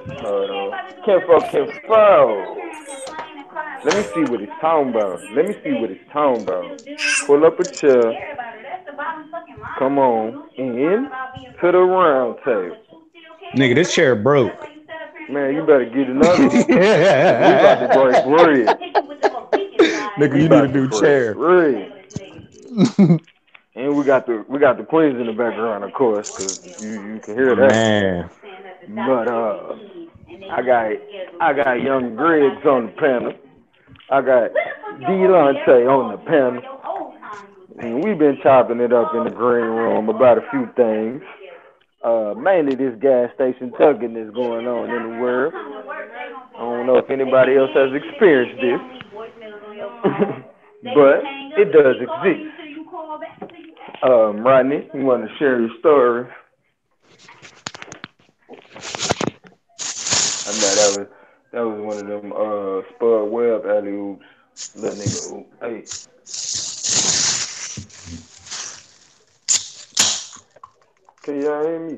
Hold on. Kinfo. Let me see what he's talking about. Let me see what he's talking about. Pull up a chair. Come on in to the round table. Nigga, this chair broke. Man, you better get another one. Cause we about to break Nigga, bread. We you need a about to new break chair. bread. And we got the quiz in the background, of course, cause you can hear that. Man. But I got I got young Griggs on the panel. I got Delonte on the panel. And we've been chopping it up in the green room about a few things. Mainly this gas station tugging that's going on in the world. I don't know if anybody else has experienced this, but it does exist. Rodney, you want to share your story? I know that was one of them Spud Webb alley oops. Little nigga oop. Hey, can y'all hear me?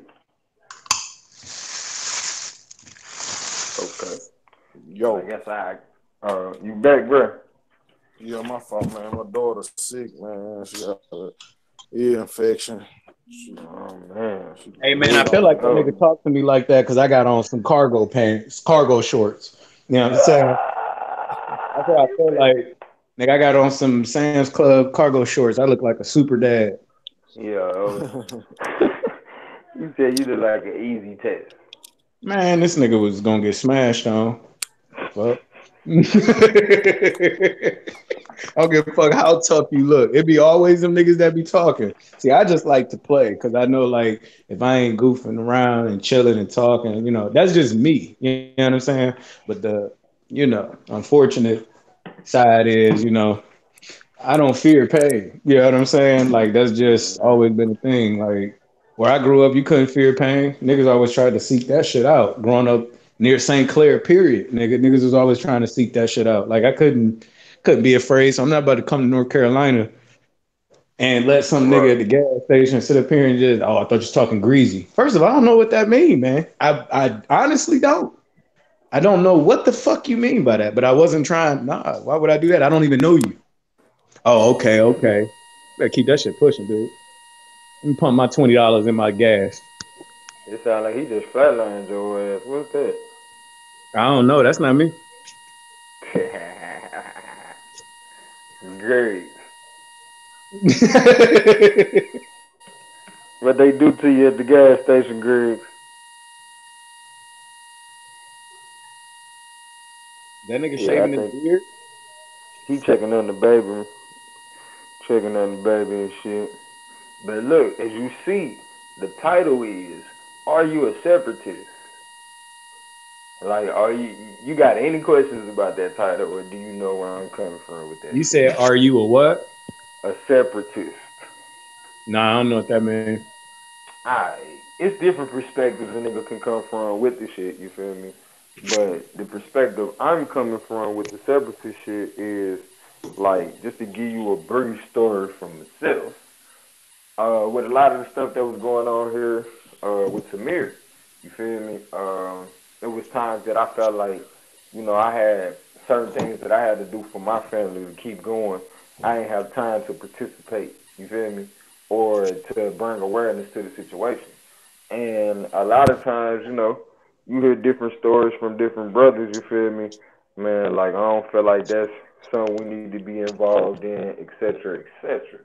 Okay. I Yo, guess you back, bro? yeah, my fault, man. My daughter's sick, man. She got a ear infection. Oh man, She Hey man, I moved feel off like of that oh. nigga talked to me like that because I got on some cargo pants, cargo shorts. You know what I'm saying? That's what I feel like. Nigga, I got on some Sam's Club cargo shorts. I look like a super dad. Yeah. it. You said you look like an easy test. Man, this nigga was gonna get smashed on. Fuck. I don't give a fuck how tough you look. It be always them niggas that be talking. See, I just like to play because I know like if I ain't goofing around and chilling and talking, that's just me. You know what I'm saying? But unfortunate side is, I don't fear pain. You know what I'm saying? Like that's just Mhm. always been a thing. Like where I grew up, you couldn't fear pain. Niggas always tried to seek that shit out. Growing up near St. Clair, period. Niggas was always trying to seek that shit out. Like I couldn't be afraid. So I'm not about to come to North Carolina and let some nigga Right. at the gas station sit up here and just, oh, I thought you was talking greasy. First of all, I don't know what that mean, man. I honestly don't. I don't know what the fuck you mean by that, but I wasn't trying. Nah, why would I do that? I don't even know you. Oh, okay, okay. Better keep that shit pushing, dude. Let me pump my $20 in my gas. It sound like he just flatlined your ass. What's that? I don't know. That's not me. Great. That What they do to you at the gas station, Griggs? nigga Yeah, I shaving his think beard. he checking on the baby and shit. But look, as you see, the title is "Are you a separatist?" Like, are you got any questions about that title, or do you know where I'm coming from with that You shit? said, "Are you a what?" A separatist. Nah, I don't know what that means. It's different perspectives a nigga can come from with the shit. You feel me? But the perspective I'm coming from with the separatist shit is like just to give you a brief story from myself. With a lot of the stuff that was going on here with Samir, you feel me? There was times that I felt like, I had certain things that I had to do for my family to keep going. I didn't have time to participate, you feel me? Or to bring awareness to the situation. And a lot of times, you hear different stories from different brothers, you feel me? Man, like, I don't feel like that's something we need to be involved in, etc., etc.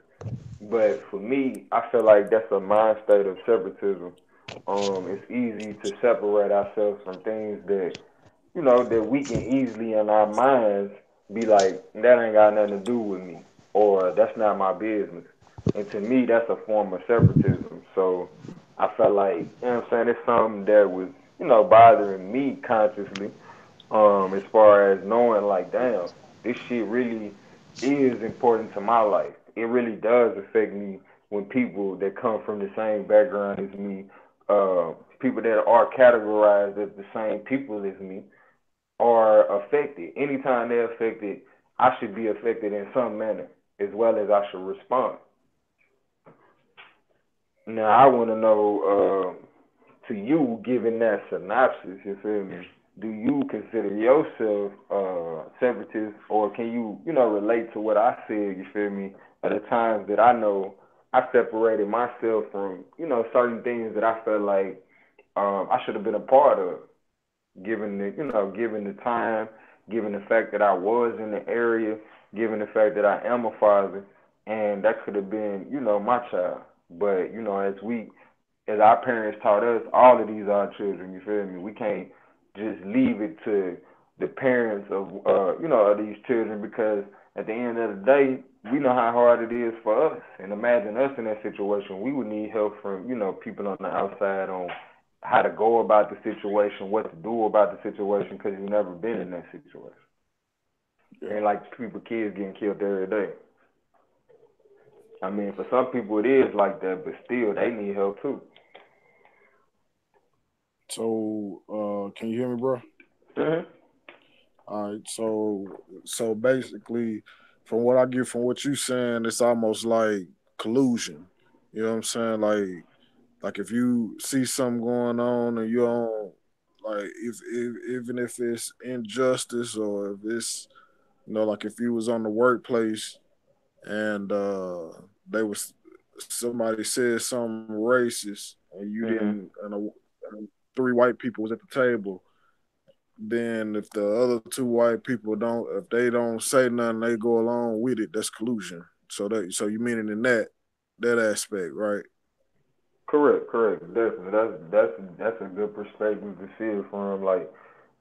But for me, I feel like that's a mind state of separatism. It's easy to separate ourselves from things that we can easily in our minds be like, that ain't got nothing to do with me, or that's not my business. And to me, that's a form of separatism. So I felt like, I'm saying, it's something that was, bothering me consciously, as far as knowing like, damn, this shit really is important to my life. It really does affect me when people that come from the same background as me, people that are categorized as the same people as me, are affected. Anytime they're affected, I should be affected in some manner, as well as I should respond. Now I want to know, to you, given that synopsis, you feel me? Do you consider yourself separatist, or can you, relate to what I said? You feel me? At the times that I know I separated myself from, certain things that I felt like I should have been a part of, given given the time, given the fact that I was in the area, given the fact that I am a father, and that could have been, my child. But as our parents taught us, all of these are our children. You feel me? We can't just leave it to the parents of, of these children, because at the end of the day, we know how hard it is for us. And imagine us in that situation. We would need help from, people on the outside on how to go about the situation, what to do about the situation, because you've never been in that situation. Yeah. Ain't like kids getting killed every day. I mean, for some people it is like that, but still, they need help too. So, can you hear me, bro? Mhm. All right. So basically, from what I get from what you saying, it's almost like collusion. You know what I'm saying? Like if you see something going on and you don't like, if even if it's injustice or if it's like if you was on the workplace and they was somebody said something racist and you didn't Mhm. and three white people was at the table, then if the other two white people don't, if they don't say nothing, they go along with it. That's collusion. So you mean it in that aspect, right? Correct, correct. Definitely. That's a good perspective to see it from. Like,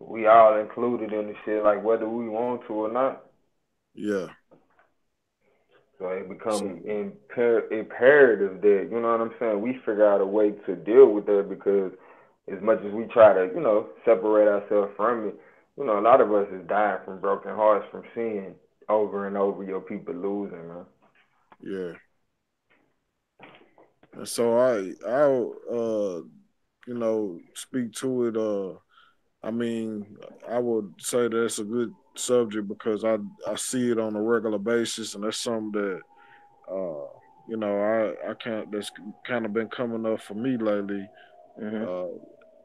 we all included in the shit, like whether we want to or not. Yeah. So it become So imperative that, what I'm saying, we figure out a way to deal with that, because as much as we try to, separate ourselves from it, a lot of us is dying from broken hearts from seeing over and over your people losing, man. yeah. And so I'll speak to it. I mean, I would say that's a good subject because I see it on a regular basis, and that's something that uh I can't that's kind of been coming up for me lately. Mhm. Uh,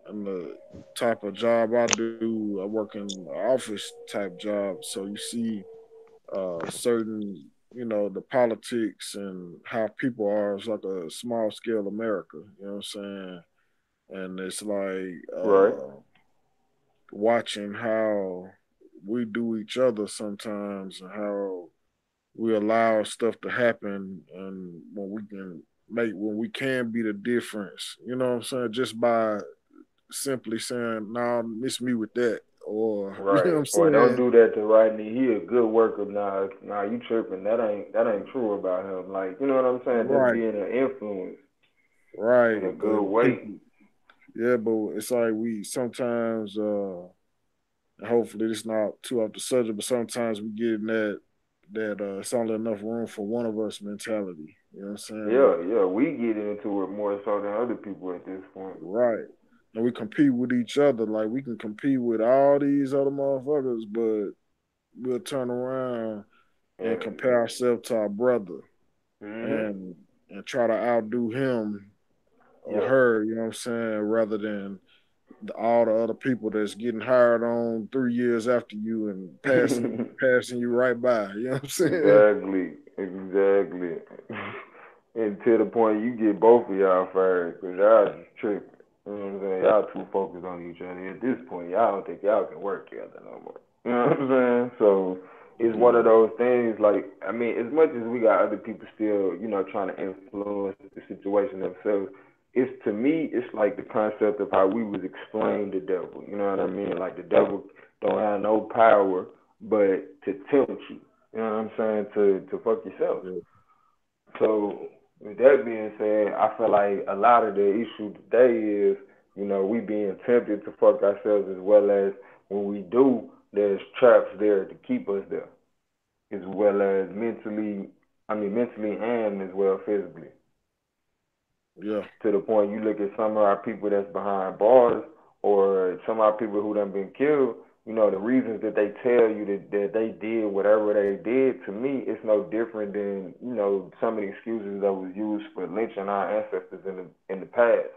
and the type of job I do, I work in an office type job, so you see certain the politics and how people are. It's like a small scale America, you know what I'm saying? And it's like Right. watching how we do each other sometimes and how we allow stuff to happen, and when we can be the difference, you know what I'm saying, just by simply saying, "No, nah, miss me with that," or you know what Right. I'm Or don't saying? do that to Rodney. He a good worker. Nah, you tripping. That ain't true about him. Like, you know what I'm saying? Just Right, being an influence right. in a But good way. people, yeah, but it's like we sometimes, and hopefully it's not too off the subject, but sometimes we get in that it's only enough room for one of us mentality. You know what I'm saying? Yeah, yeah. We get into it more so than other people at this point. Right. And we compete with each other. Like we can compete with all these other motherfuckers, but we'll turn around and And compare ourselves to our brother mhm. and and try to outdo him or Yeah. her, you know what I'm saying, rather than all the other people that's getting hired on 3 years after you and passing you right by. You know what I'm saying? Exactly. Exactly. And to the point you get both of y'all fired because y'all just tripping. You know what I'm saying? Y'all too focused on each other. At this point, y'all don't think y'all can work together no more. You know what I'm saying? So it's one of Yeah, those things. Like, I mean, as much as we got other people still, trying to influence the situation themselves, it's to me, it's like the concept of how we was explained the devil. You know what I mean? Like the devil don't have no power but to tempt you. You know what I'm saying? To fuck yourself. yeah, So with that being said, I feel like a lot of the issue today is, we being tempted to fuck ourselves, as well as when we do, there's traps there to keep us there, as well as mentally and as well physically. yeah, To the point you look at some of our people that's behind bars, or some of our people who done been killed, the reasons that they tell you that they did whatever they did, to me, it's no different than, some of the excuses that was used for lynching our ancestors in the past.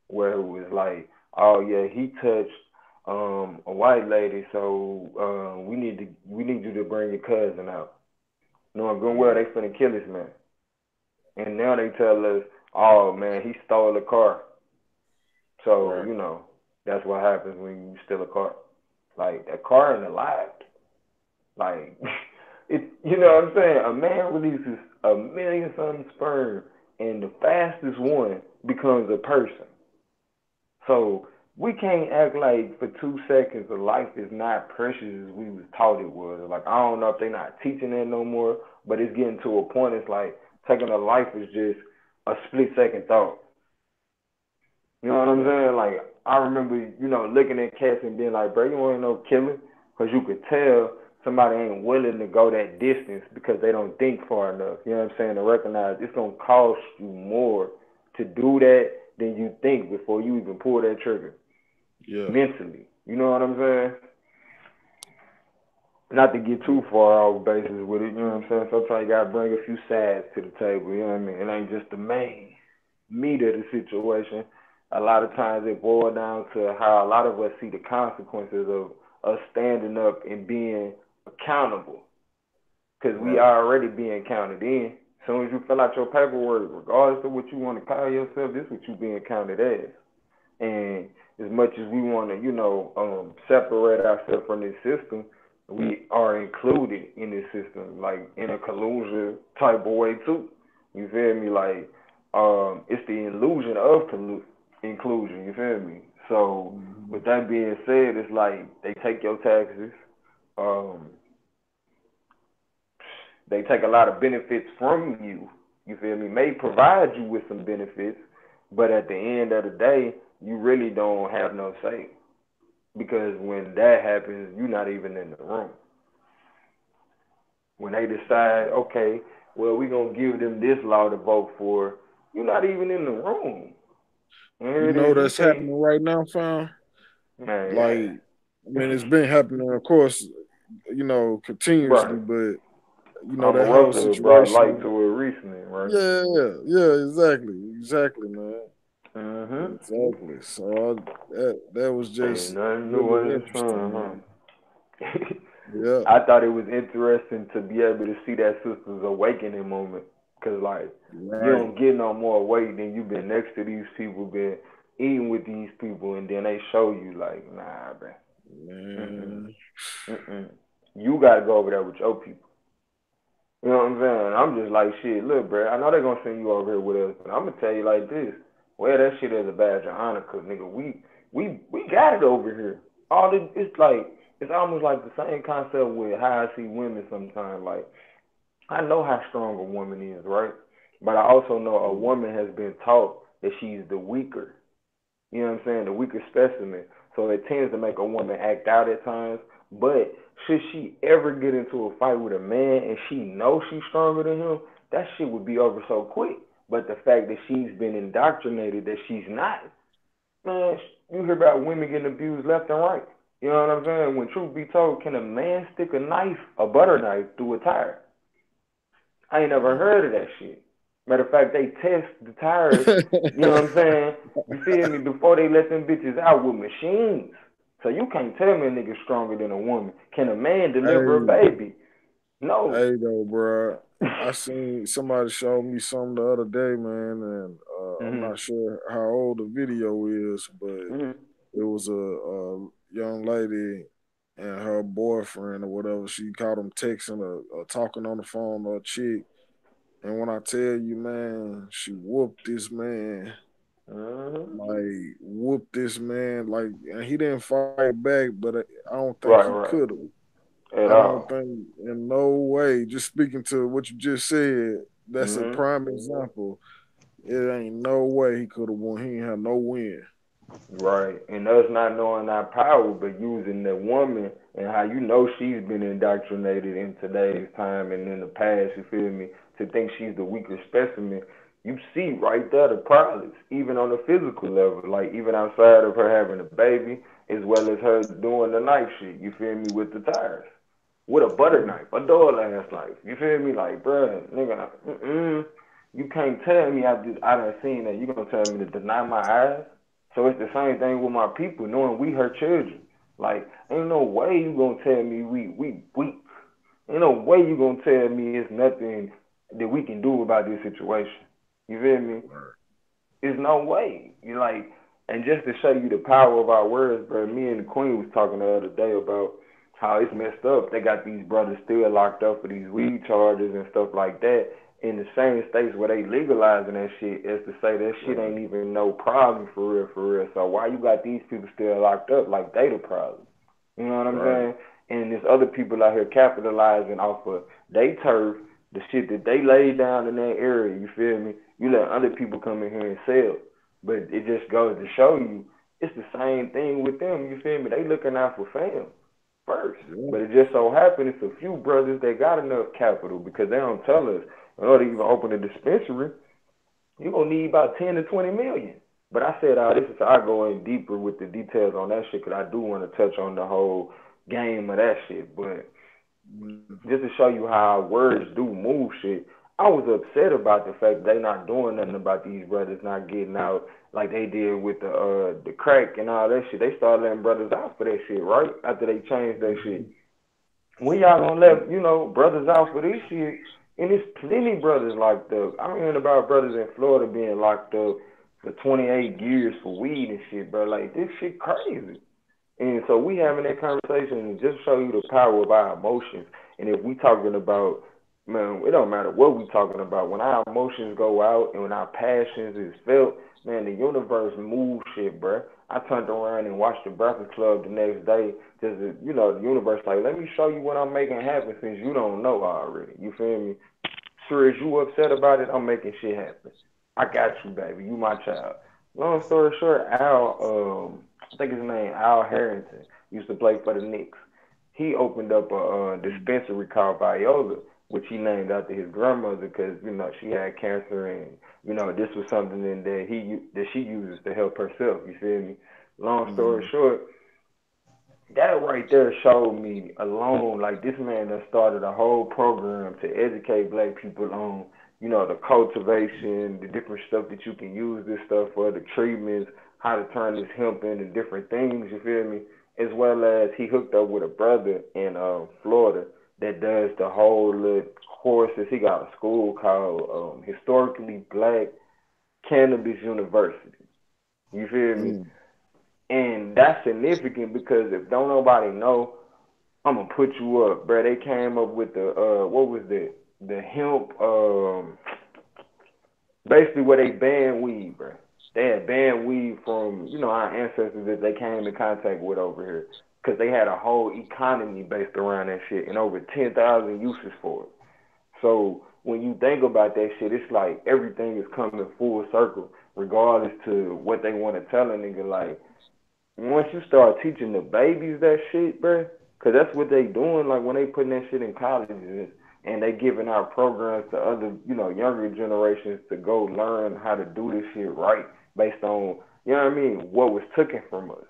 where it was like, oh yeah, he touched a white lady, so we need you to bring your cousin out. Knowing good and well Right. they finna kill this man. And now they tell us, oh man, he stole a car. So, Right. that's what happens when you steal a car. Like a car and a life. Like you know what I'm saying? A man releases a million something sperm and the fastest one becomes a person. So we can't act like for 2 seconds a life is not precious as we was taught it was. Like I don't know if they're not teaching that no more, but it's getting to a point. It's like taking a life is just a split second thought. You know what I'm Right. saying? Like I remember, looking at cats and being like, bro, you ain't no killer, because you could tell somebody ain't willing to go that distance because they don't think far enough. You know what I'm saying? To recognize it's gonna cost you more to do that than you think before you even pull that trigger Yeah. mentally. You know what I'm saying? Not to get Yeah. too far off bases with it, you know what I'm saying? Sometimes you gotta bring a few sides to the table, you know what I mean? It ain't just the main meat of the situation. A lot of times it boils down to how a lot of us see the consequences of us standing up and being accountable. Because we Right. already being counted in. As soon as you fill out your paperwork, regardless of what you want to call yourself, this is what you being counted as. And as much as we want to, separate ourselves from this system, we are included in this system, like in a collusion type of way too. You feel me? Like, it's the illusion of inclusion. You feel me? So, Hmm. with that being said, it's like they take your taxes. Um, they take a lot of benefits from you. You feel me? May provide you with some benefits, but at the end of the day, you really don't have no say because when that happens, you're not even in the room. When they decide, okay, well, we're gonna give them this law to vote for, you're not even in the room. And here You it know is, you that's can't, happening right now, fam. man, Like, I mean, yeah. it's been happening, of course, continuously, Right. but that whole Omarosa brought light situation. to it recently, right? Yeah, yeah, exactly, man, Mm-hmm. exactly. So that was Ain't just nothing new really under the interesting, sun, man. huh? Yeah, I thought it was interesting to be able to see that sister's awakening moment, cause like you right, don't get no more weight than you've been next to these people, been eating with these people, and then they show you like, nah, bro, mm man. mm. You gotta go over there with your people. You know what I'm saying? I'm just like, shit, look, bro, I know they're gonna send you over here with us, but I'm gonna tell you like this: wear that shit as a badge of honor, cause nigga, we got it over here. It's like it's almost like the same concept with how I see women sometimes. Like I know how strong a woman is, right? But I also know a woman has been taught that she's the weaker. You know what I'm saying? The weaker specimen. So it tends to make a woman act out at times. But should she ever get into a fight with a man and she knows she's stronger than him, that shit would be over so quick. But the fact that she's been indoctrinated that she's not, man, you hear about women getting abused left and right. You know what I'm saying? When truth be told, can a man stick a knife, a butter knife, through a tire? I ain't never heard of that shit. Matter of fact, they test the tires, you know what I'm saying? You feel me? Before they let them bitches out with machines. So you can't tell me a nigga stronger than a woman. Can a man deliver a Hey, baby? No. hey, though, bro. I seen somebody showed me something the other day, man, and I'm Mhm. not sure how old the video is, but Mhm. it was a young lady and her boyfriend or whatever. She caught him texting or talking on the phone or a chick. And when I tell you, man, she whooped this man, Mhm. like whooped this man, like, and he didn't fight back, but I don't think Right, he right. could have. At I don't all. think in no way. Just speaking to what you just said, that's a Mhm. prime example. It ain't no way he could have won. He ain't have no win. Right. And us not knowing our power, but using the woman and how you know she's been indoctrinated in today's time and in the past, you feel me, to think she's the weaker specimen. You see right there the problems, even on the physical level, like even outside of her having a baby, as well as her doing the knife shit, you feel me, with the tires. With a butter Yeah. knife, a door ass knife. You feel me? Like, bruh, nigga, you can't tell me I done seen that. You gonna tell me to deny my eyes? So it's the same thing with my people, knowing we her children. Like, ain't no way you gonna tell me we weak. Ain't no way you gonna tell me it's nothing that we can do about this situation. You feel me? Right. There's no way. You like, and just to show you the power of our words, bro. Me and the Queen was talking the other day about how it's messed up. They got these brothers still locked up for these weed charges and stuff like that in the same states where they legalizing that shit, as to say that shit Right. ain't even no problem for real, for real. So why you got these people still locked up like they the problem? You know what I'm Right. saying? And there's other people out here capitalizing off of they turf, the shit that they laid down in that area. You feel me? You let other people come in here and sell, but it just goes to show you it's the same thing with them. You feel me? They looking out for fam first, Yeah. but it just so happens it's a few brothers that got enough capital because they don't tell us in order to even open a dispensary, you're gonna need about 10 to 20 million. But I said, this is I go in deeper with the details on that shit because I do want to touch on the whole game of that shit. But Mhm. just to show you how words do move shit, I was upset about the fact they not doing nothing about these brothers not getting out like they did with the crack and all that shit. They started letting brothers out for that shit, right? After they changed that shit. Mhm. When y'all gonna let, brothers out for this shit? And there's plenty brothers locked up. I'm hearing about brothers in Florida being locked up for 28 years for weed and shit, bro. Like, this shit crazy. And so we having that conversation and just show you the power of our emotions. And if we talking about, man, it don't matter what we talking about. When our emotions go out and when our passions is felt, man, the universe moves shit, bruh. I turned around and watched the Breakfast Club the next day. Just the universe like, let me show you what I'm making happen since you don't know already. You feel me? Sure as you upset about it, I'm making shit happen. I got you, baby. You my child. Long story short, I think his name Al Harrington used to play for the Knicks. He opened up a dispensary called Viola, which he named after his grandmother because she had cancer and this was something that she uses to help herself. You feel me? Long story Mhm. short, that right there showed me alone, like this man that started a whole program to educate black people on, the cultivation, the different stuff that you can use this stuff for, the treatments, how to turn this hemp into different things, you feel me? As well as he hooked up with a brother in Florida that does the whole courses. He got a school called Historically Black Cannabis University. You feel me? Mhm. And that's significant because if don't nobody know, I'm gonna put you up, bro. They came up with the what was the hemp basically where they banned weed, bro. They had banned weed from our ancestors that they came in contact with over here because they had a whole economy based around that shit and over 10,000 uses for it. So when you think about that shit, it's like everything is coming full circle, regardless to what they want to tell a nigga. Like once you start teaching the babies that shit, bro, because that's what they doing. Like when they putting that shit in colleges and they giving out programs to other, younger generations to go learn how to do this shit right based on, what I mean, what was taken from us.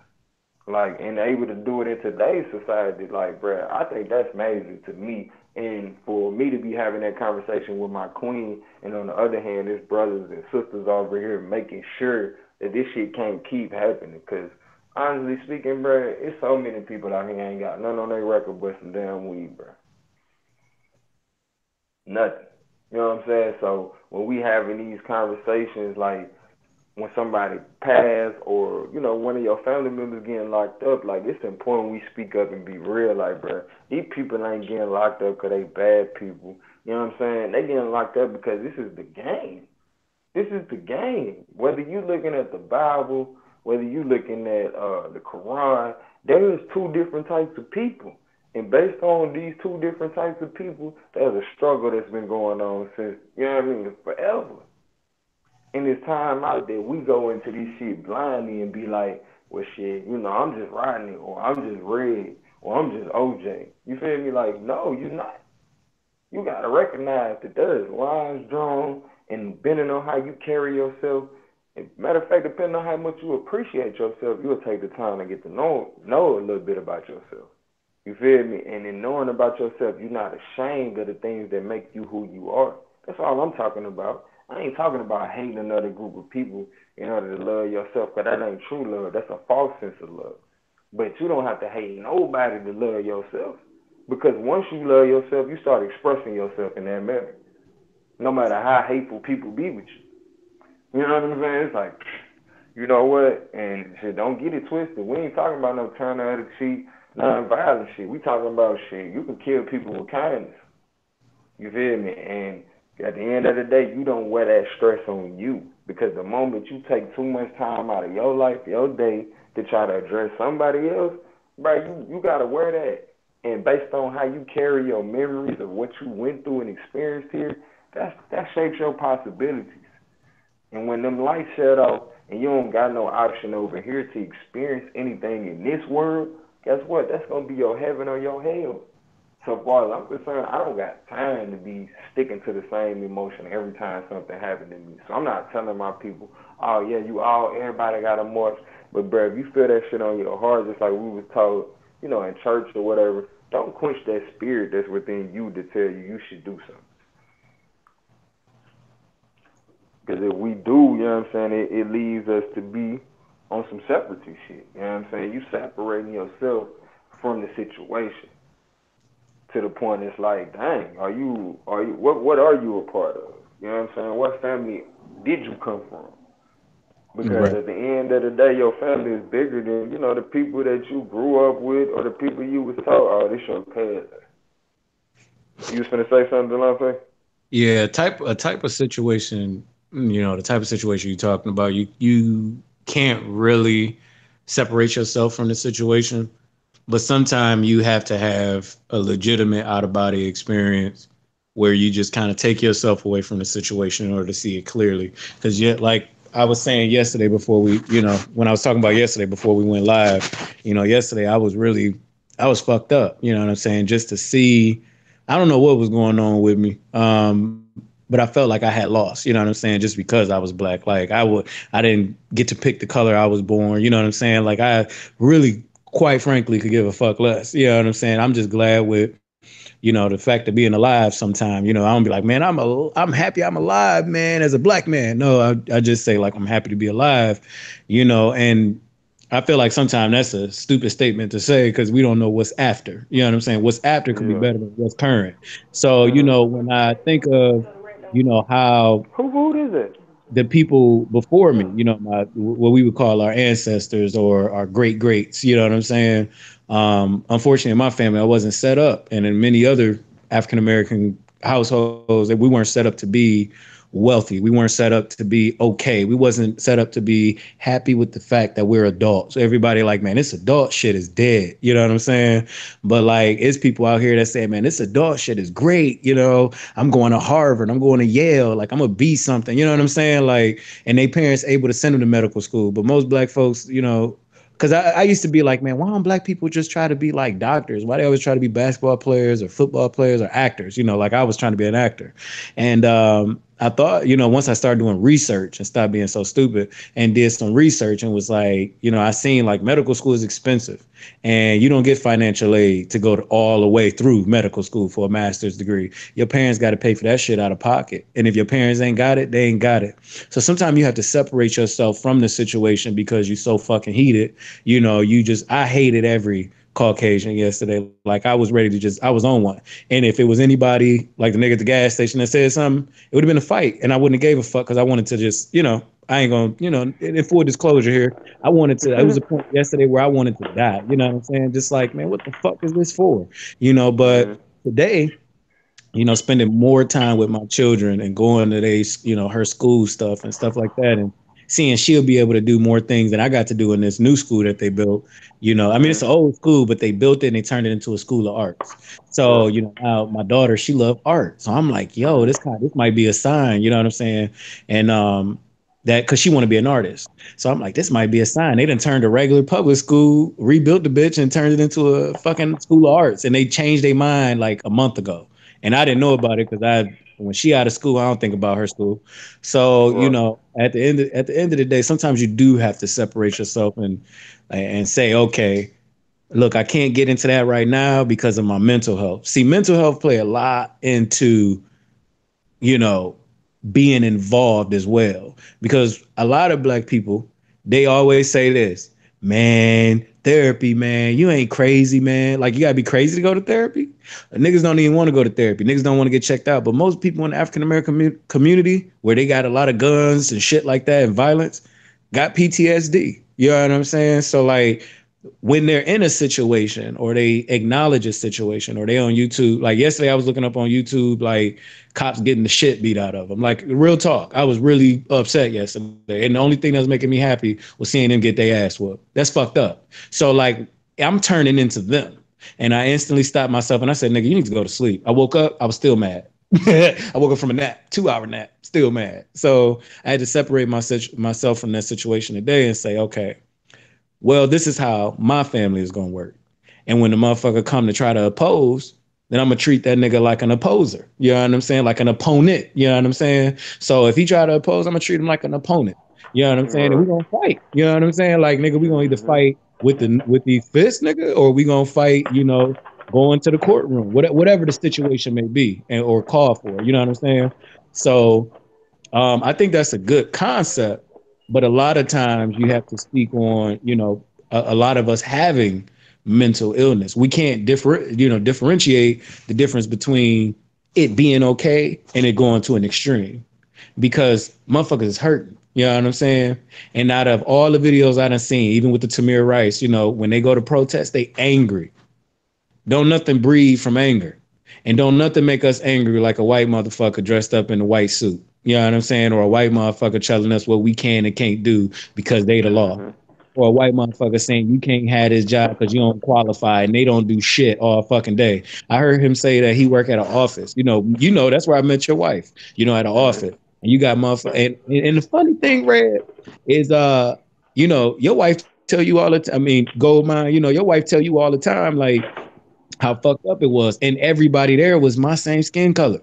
Like and able to do it in today's society, like, bro, I think that's amazing to me. And for me to be having that conversation with my queen, and on the other hand, there's brothers and sisters over here making sure that this shit can't keep happening. Cause honestly speaking, bro, it's so many people out here ain't got none on their record but some damn weed, bro. Nothing. You know what I'm saying? So when we having these conversations, like when somebody pass or one of your family members getting locked up, like it's important we speak up and be real. Like, bro, these people ain't getting locked up because they bad people. You know what I'm saying? They getting locked up because this is the game. This is the game. Whether you looking at the Bible, whether you looking at the Quran, there is two different types of people. And based on these two different types of people, there's a struggle that's been going on since, forever. And it's time out that we go into this shit blindly and be like, well, shit, I'm just Rodney, or I'm just Red, or I'm just OJ. You feel me? Like, no, you're not. You gotta recognize that there's lines drawn, and depending on how you carry yourself, and matter of fact, depending on how much you appreciate yourself, you'll take the time to get to know a little bit about yourself. You feel me? And in knowing about yourself, you're not ashamed of the things that make you who you are. That's all I'm talking about. I ain't talking about hating another group of people in order to love yourself, because that ain't true love. That's a false sense of love. But you don't have to hate nobody to love yourself. Because once you love yourself, you start expressing yourself in that manner. No matter how hateful people be with you. You know what I'm saying? It's like, you know what? And shit, don't get it twisted. We ain't talking about no turn the other cheek, non-violent shit. We talking about shit. You can kill people with kindness. You feel me? And at the end of the day, you don't wear that stress on you, because the moment you take too much time out of your life, your day, to try to address somebody else, bro, you gotta wear that. And based on how you carry your memories of what you went through and experienced here, that shapes your possibilities. And when them lights shut off and you don't got no option over here to experience anything in this world, guess what? That's gonna be your heaven or your hell. So far as I'm concerned, I don't got time to be sticking to the same emotion every time something happened to me. So I'm not telling my people, oh yeah, everybody got a march. But bro, if you feel that shit on your heart, just like we was told, in church or whatever, don't quench that spirit that's within you to tell you should do something. Because if we do, you know what I'm saying, it leads us to be on some separatist shit. You know what I'm saying? You separating yourself from the situation to the point it's like, dang, what are you a part of? You know what I'm saying? What family did you come from? Because Right. at the end of the day, your family is bigger than, the people that you grew up with or the people you was told, oh, this your cousin. You was finna say something, Delonte? Yeah, type of situation, the type of situation you're talking about, you can't really separate yourself from the situation, but sometimes you have to have a legitimate out of body experience where you just kind of take yourself away from the situation in order to see it clearly. Because yet, like I was saying yesterday before when I was talking about yesterday before we went live, yesterday I was fucked up. You know what I'm saying? Just to see, I don't know what was going on with me. But I felt like I had lost, you know what I'm saying, just because I was black. Like I didn't get to pick the color I was born, you know what I'm saying? Like I really, quite frankly, could give a fuck less. You know what I'm saying? I'm just glad with, the fact of being alive sometime. I don't be like, man, I'm happy I'm alive, man, as a black man. No, I just say like I'm happy to be alive, and I feel like sometimes that's a stupid statement to say because we don't know what's after. You know what I'm saying? What's after could be Yeah. better than what's current. So, Mhm. when I think of, how Who food is it? the people before me, what we would call our ancestors or our great greats, you know what I'm saying? Unfortunately, in my family, I wasn't set up, and in many other African American households, that we weren't set up to be wealthy. We weren't set up to be okay. We wasn't set up to be happy with the fact that we're adults. So everybody like, man, this adult shit is dead. You know what I'm saying? But like, it's people out here that say, man, this adult shit is great. I'm going to Harvard. I'm going to Yale. Like, I'm gonna be something. You know what I'm saying? Like, and they parents able to send them to medical school. But most black folks, because I used to be like, man, why don't black people just try to be like doctors? Why they always try to be basketball players or football players or actors? Like I was trying to be an actor. And I thought, once I started doing research and stopped being so stupid and did some research and was like, I seen like medical school is expensive and you don't get financial aid to go all the way through medical school for a master's degree. Your parents got to pay for that shit out of pocket. And if your parents ain't got it, they ain't got it. So sometimes you have to separate yourself from the situation because you're so fucking heated. I hated every Caucasian yesterday. Like I was ready to I was on one. And if it was anybody like the nigga at the gas station that said something, it would have been a fight. And I wouldn't have gave a fuck because I wanted to just, I ain't gonna, in full disclosure here, I wanted to, it was a point yesterday where I wanted to die. You know what I'm saying? Just like, man, what the fuck is this for? But Mhm. today, spending more time with my children and going to her school stuff and stuff like that, and seeing she'll be able to do more things than I got to do in this new school that they built. I mean, it's Mhm. an old school, but they built it and they turned it into a school of arts. So, Yeah. now my daughter, she loved art. So I'm like, yo, Mhm. this might be a sign, you know what I'm saying? And, that because she want to be an artist. So I'm like, this might be a sign. They done turned a regular public school, rebuilt the bitch, and turned it into a fucking school of arts. And they changed their mind like a month ago, and I didn't know about it because when she out of school, I don't think about her school. So Right. at the end of the day, sometimes you do have to separate yourself and say, okay, look, I can't get into that right now because of my mental health. See, mental health play a lot into you know being involved as well. Because a lot of black people, they always say this, man, therapy, man, you ain't crazy, man. Like you gotta be crazy to go to therapy. Niggas don't even want to go to therapy. Niggas don't want to get checked out. But most people in the African American community, where they got a lot of guns and shit like that and violence, got PTSD. You know what I'm saying? So like when they're in a situation or they acknowledge a situation or they on YouTube, like yesterday I was looking up on YouTube, like cops getting the shit beat out of them. Like real talk. I was really upset yesterday. And the only thing that was making me happy was seeing them get their ass whooped. That's fucked up. So like I'm turning into them. And I instantly stopped myself and I said, nigga, you need to go to sleep. I woke up, I was still mad. I woke up from a nap, 2 hour nap, still mad. So I had to separate myself from that situation today and say, okay, well, this is how my family is gonna work. And when the motherfucker come to try to oppose, then I'm gonna treat that nigga like an opposer. You know what I'm saying? Like an opponent. You know what I'm saying? So if he try to oppose, I'm gonna treat him like an opponent. You know what I'm saying? And we Right. gonna fight. You know what I'm saying? Like nigga, we gonna either Mhm. fight with these fists, nigga, or we gonna fight, going to the courtroom, whatever the situation may be, and or call for. You know what I'm saying? So I think that's a good concept, but a lot of times you have to speak on, a lot of us having mental illness. We can't differentiate the difference between it being okay and it going to an extreme because motherfuckers is hurting. You know what I'm saying? And out of all the videos I done seen, even with the Tamir Rice, when they go to protest, they angry. Don't nothing breed from anger. And don't nothing make us angry like a white motherfucker dressed up in a white suit. You know what I'm saying? Or a white motherfucker telling us what we can and can't do because they the law. Mhm. Or a white motherfucker saying you can't have this job because you don't qualify and they don't do shit all fucking day. I heard him say that he work at an office. That's where I met your wife, at an Mhm. office. And you got motherfucker and the funny thing, Red, is your wife tell you all the time. I mean, Gold Mine, your wife tell you all the time, like how fucked up it was. And everybody there was my same skin color.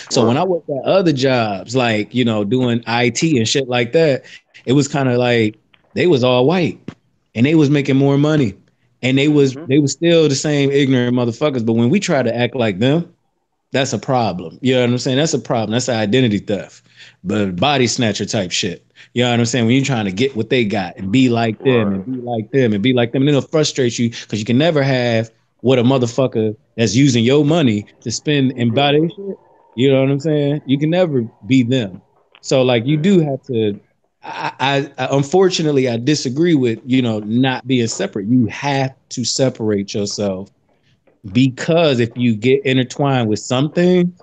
So when Right. I worked at other jobs, like, doing IT and shit like that, it was kind of like they was all white and they was making more money. And they was Mhm. they was still the same ignorant motherfuckers. But when we try to act like them, that's a problem. You know what I'm saying? That's a problem. That's an identity theft, but body snatcher type shit. You know what I'm saying? When you're trying to get what they got and be like them Right. and be like them and be like them, and then it'll frustrate you because you can never have what a motherfucker that's using your money to spend and buy their shit. You know what I'm saying? You can never be them. So like you do Mhm. have to. Unfortunately I disagree with not being separate. You have to separate yourself because if you get intertwined with something,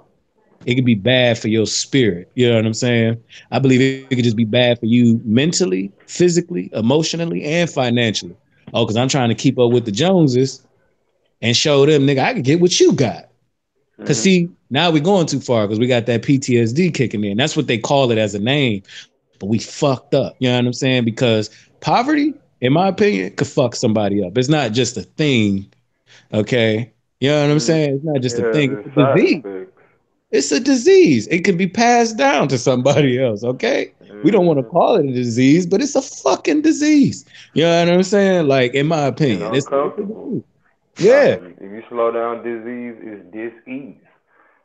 it could be bad for your spirit. You know what I'm saying? I believe it could just be bad for you mentally, physically, emotionally, and financially. Oh, because I'm trying to keep up with the Joneses and show them, nigga, I can get what you got. Cause Mhm. see, now we're going too far because we got that PTSD kicking in. That's what they call it as a name, but we fucked up. You know what I'm saying? Because poverty, in my opinion, could fuck somebody up. It's not just a thing. Okay. You know what I'm Mhm. saying? It's not just It a has thing, it's its a side disease. effects. It's a disease. It can be passed down to somebody else. Okay. We don't want to Mhm. call it a disease, but it's a fucking disease. You know what I'm saying? Like, in my And opinion, it's a uncomfortable. disease. Nah, Yeah. if you slow down, disease is dis-ease.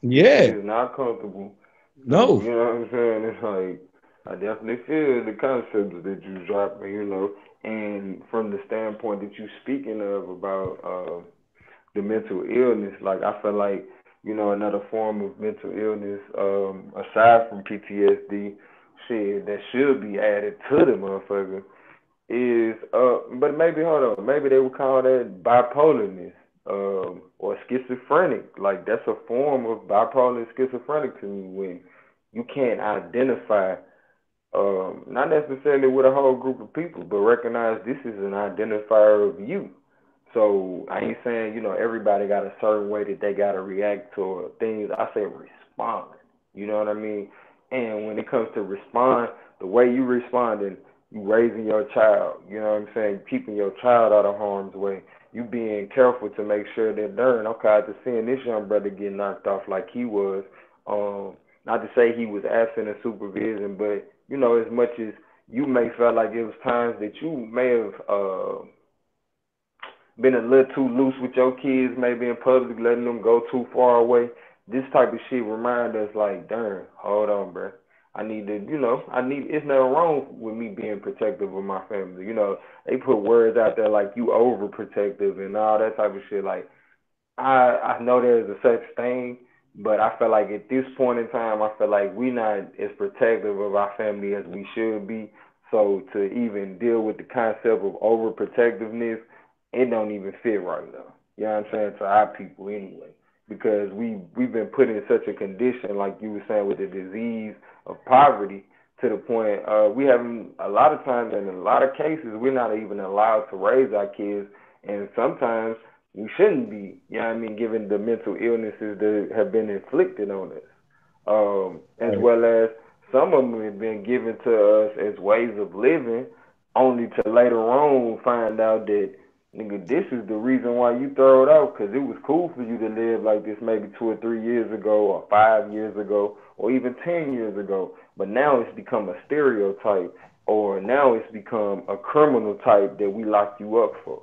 This shit Yeah. is not comfortable. So, No. you know what I'm saying? It's like, I definitely feel the concepts that you dropping, and from the standpoint that you speaking of about the mental illness, like I feel like, another form of mental illness, aside from PTSD, shit, that should be added to the motherfucker is but maybe hold on, maybe they would call that bipolarness, or schizophrenic. Like that's a form of bipolar and schizophrenic to me when you can't identify, not necessarily with a whole group of people, but recognize this is an identifier of you. So I ain't saying, everybody got a certain way that they gotta react to things. I say respond. You know what I mean? And when it comes to respond, the way you responding, you raising your child, you know what I'm saying? Keeping your child out of harm's way. You being careful to make sure that darn, okay, after seeing this young brother get knocked off like he was, not to say he was absent of supervision, but as much as you may feel like it was times that you may have been a little too loose with your kids, maybe in public, letting them go too far away. This type of shit remind us like, darn, hold on, bro. I need to, it's nothing wrong with me being protective of my family. They put words out there like you overprotective and all that type of shit. Like I know there's a such thing, but I feel like at this point in time, I feel like we not as protective of our family as we should be. So to even deal with the concept of overprotectiveness, it don't even fit right now. You know what I'm saying? To our people anyway. Because we've been put in such a condition, like you were saying, with the disease of poverty, to the point we haven't a lot of times, and in a lot of cases, we're not even allowed to raise our kids, and sometimes we shouldn't be. You know what I mean? Given the mental illnesses that have been inflicted on us, as Right. well as some of them have been given to us as ways of living, only to later on find out that nigga, this is the reason why you throw it out because it was cool for you to live like this maybe 2 or 3 years ago, or 5 years ago, or even 10 years ago. But now it's become a stereotype, or now it's become a criminal type that we lock you up for.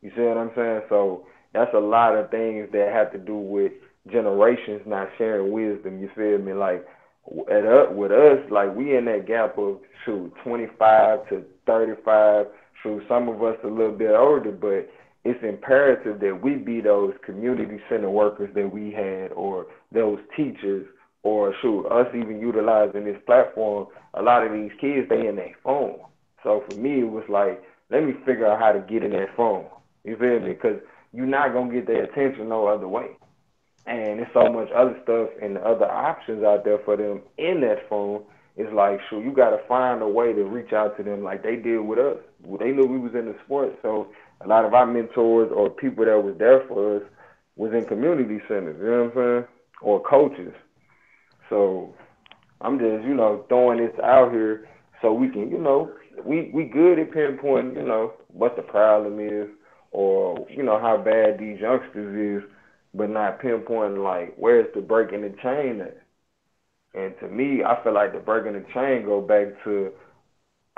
You see what I'm saying? So that's a lot of things that have to do with generations not sharing wisdom. You feel me? Like with us, like we in that gap of shoot 25 to 35. Shoot, some of us a little bit older, but it's imperative that we be those community center workers that we had, or those teachers, or shoot, us even utilizing this platform. A lot of these kids, they in their phone. So for me, it was like, let me figure out how to get in that phone. You feel me? Because you're not gonna get their attention no other way. And there's so much other stuff and other options out there for them in that phone. It's like, sure, you got to find a way to reach out to them like they did with us. They knew we was in the sport, so a lot of our mentors or people that was there for us was in community centers. You know what I'm saying? Or coaches. So I'm just, throwing this out here so we can, we good at pinpointing, what the problem is, or how bad these youngsters is, but not pinpointing like where's the break in the chain at. And to me, I feel like the break in the chain go back to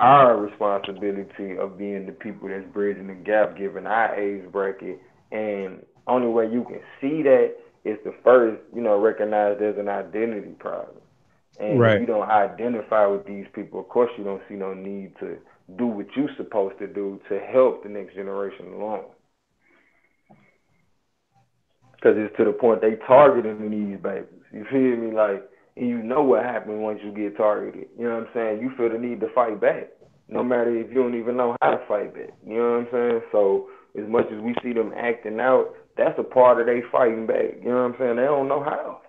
our responsibility of being the people that's bridging the gap, given our age bracket. And only way you can see that is to first, recognize there's an identity problem. And if Right. you don't identify with these people, of course you don't see no need to do what you're supposed to do to help the next generation along. Because it's to the point they targeting these babies. You feel me? Like, and you know what happens once you get targeted. You know what I'm saying? You feel the need to fight back, no matter if you don't even know how to fight back. You know what I'm saying? So as much as we see them acting out, that's a part of they fighting back. You know what I'm saying? They don't know how.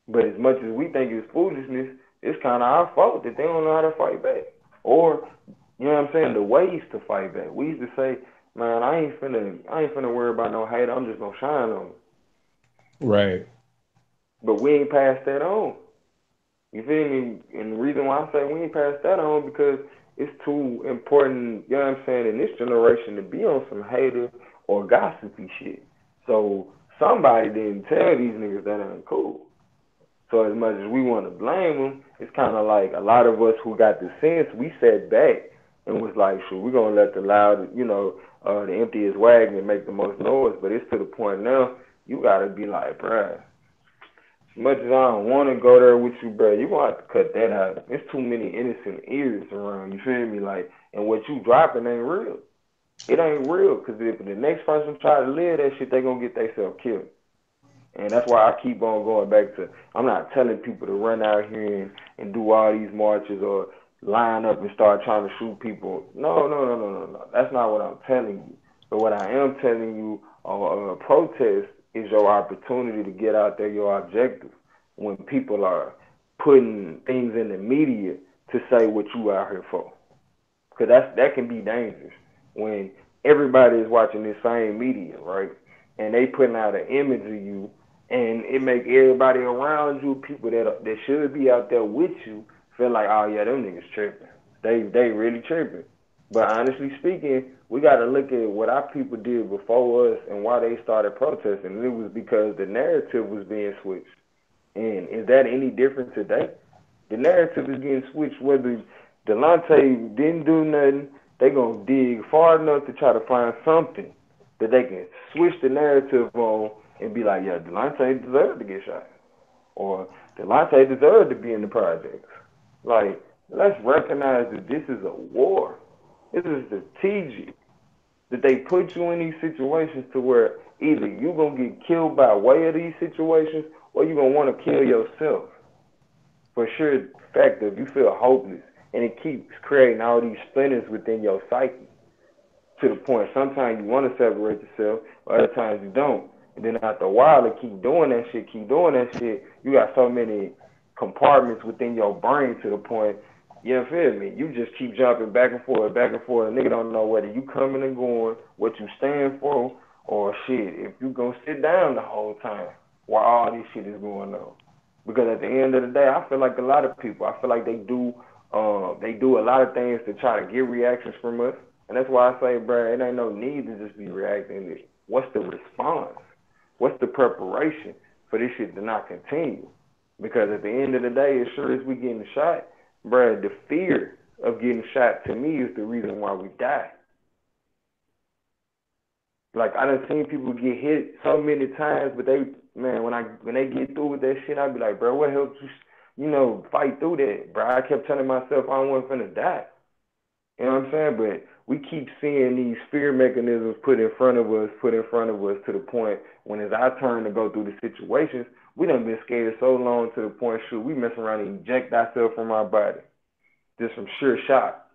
But as much as we think it's foolishness, it's kind of our fault that they don't know how to fight back. Or, you know what I'm saying, the ways to fight back. We used to say, man, I ain't finna worry about no hate. I'm just gonna shine on them. Right. But we ain't passed that on. You feel me? And the reason why I say we ain't passed that on because it's too important, you know what I'm saying, in this generation to be on some hater or gossipy shit. So somebody didn't tell these niggas that ain't cool. So as much as we want to blame them, it's kind of like a lot of us who got the sense, we sat back and was like, sure, we're going to let the loud, the emptiest wagon make the most noise. But it's to the point now, you got to be like, bruh, as much as I don't want to go there with you, bro, you gonna have to cut that out. There's too many innocent ears around. You feel me? Like, and what you dropping ain't real. It ain't real because if the next person try to live that shit, they gonna get themselves killed. And that's why I keep on going back to. I'm not telling people to run out here and do all these marches or line up and start trying to shoot people. No, no, no, no, no, no. That's not what I'm telling you. But what I am telling you, a protest is your opportunity to get out there your objective. When people are putting things in the media to say what you out here for, because that can be dangerous when everybody is watching this same media, right? And they putting out an image of you, and it make everybody around you, people that should be out there with you, feel like, oh yeah, them niggas tripping. They really tripping. But honestly speaking, we got to look at what our people did before us and why they started protesting. And it was because the narrative was being switched. And is that any different today? The narrative is getting switched whether Delonte didn't do nothing. They gonna dig far enough to try to find something that they can switch the narrative on and be like, yeah, Delonte deserved to get shot, or Delonte deserved to be in the projects. Like, let's recognize that this is a war. This is strategic. That they put you in these situations to where either you gonna get killed by way of these situations or you gonna want to kill yourself. For sure, fact that you feel hopeless, and it keeps creating all these splinters within your psyche to the point sometimes you want to separate yourself, other times you don't. And then after a while, they keep doing that shit. You got so many compartments within your brain to the point, you feel me? You just keep jumping back and forth, back and forth. A nigga don't know whether you coming and going, what you stand for, or shit. If you gonna sit down the whole time while all this shit is going on. Because at the end of the day, I feel like a lot of people, I feel like they do a lot of things to try to get reactions from us. And that's why I say, bro, it ain't no need to just be reacting. What's the response? What's the preparation for this shit to not continue? Because at the end of the day, as sure as we getting shot, bro, the fear of getting shot to me is the reason why we die. Like I done seen people get hit so many times, but they, man, when they get through with that shit, I be like, bro, what helped you, fight through that, bro? I kept telling myself I wasn't finna die. You know what I'm saying? But we keep seeing these fear mechanisms put in front of us, to the point when it's our turn to go through the situations, we done been scared so long to the point, shoot, we mess around and eject ourselves from our body just from sheer shock.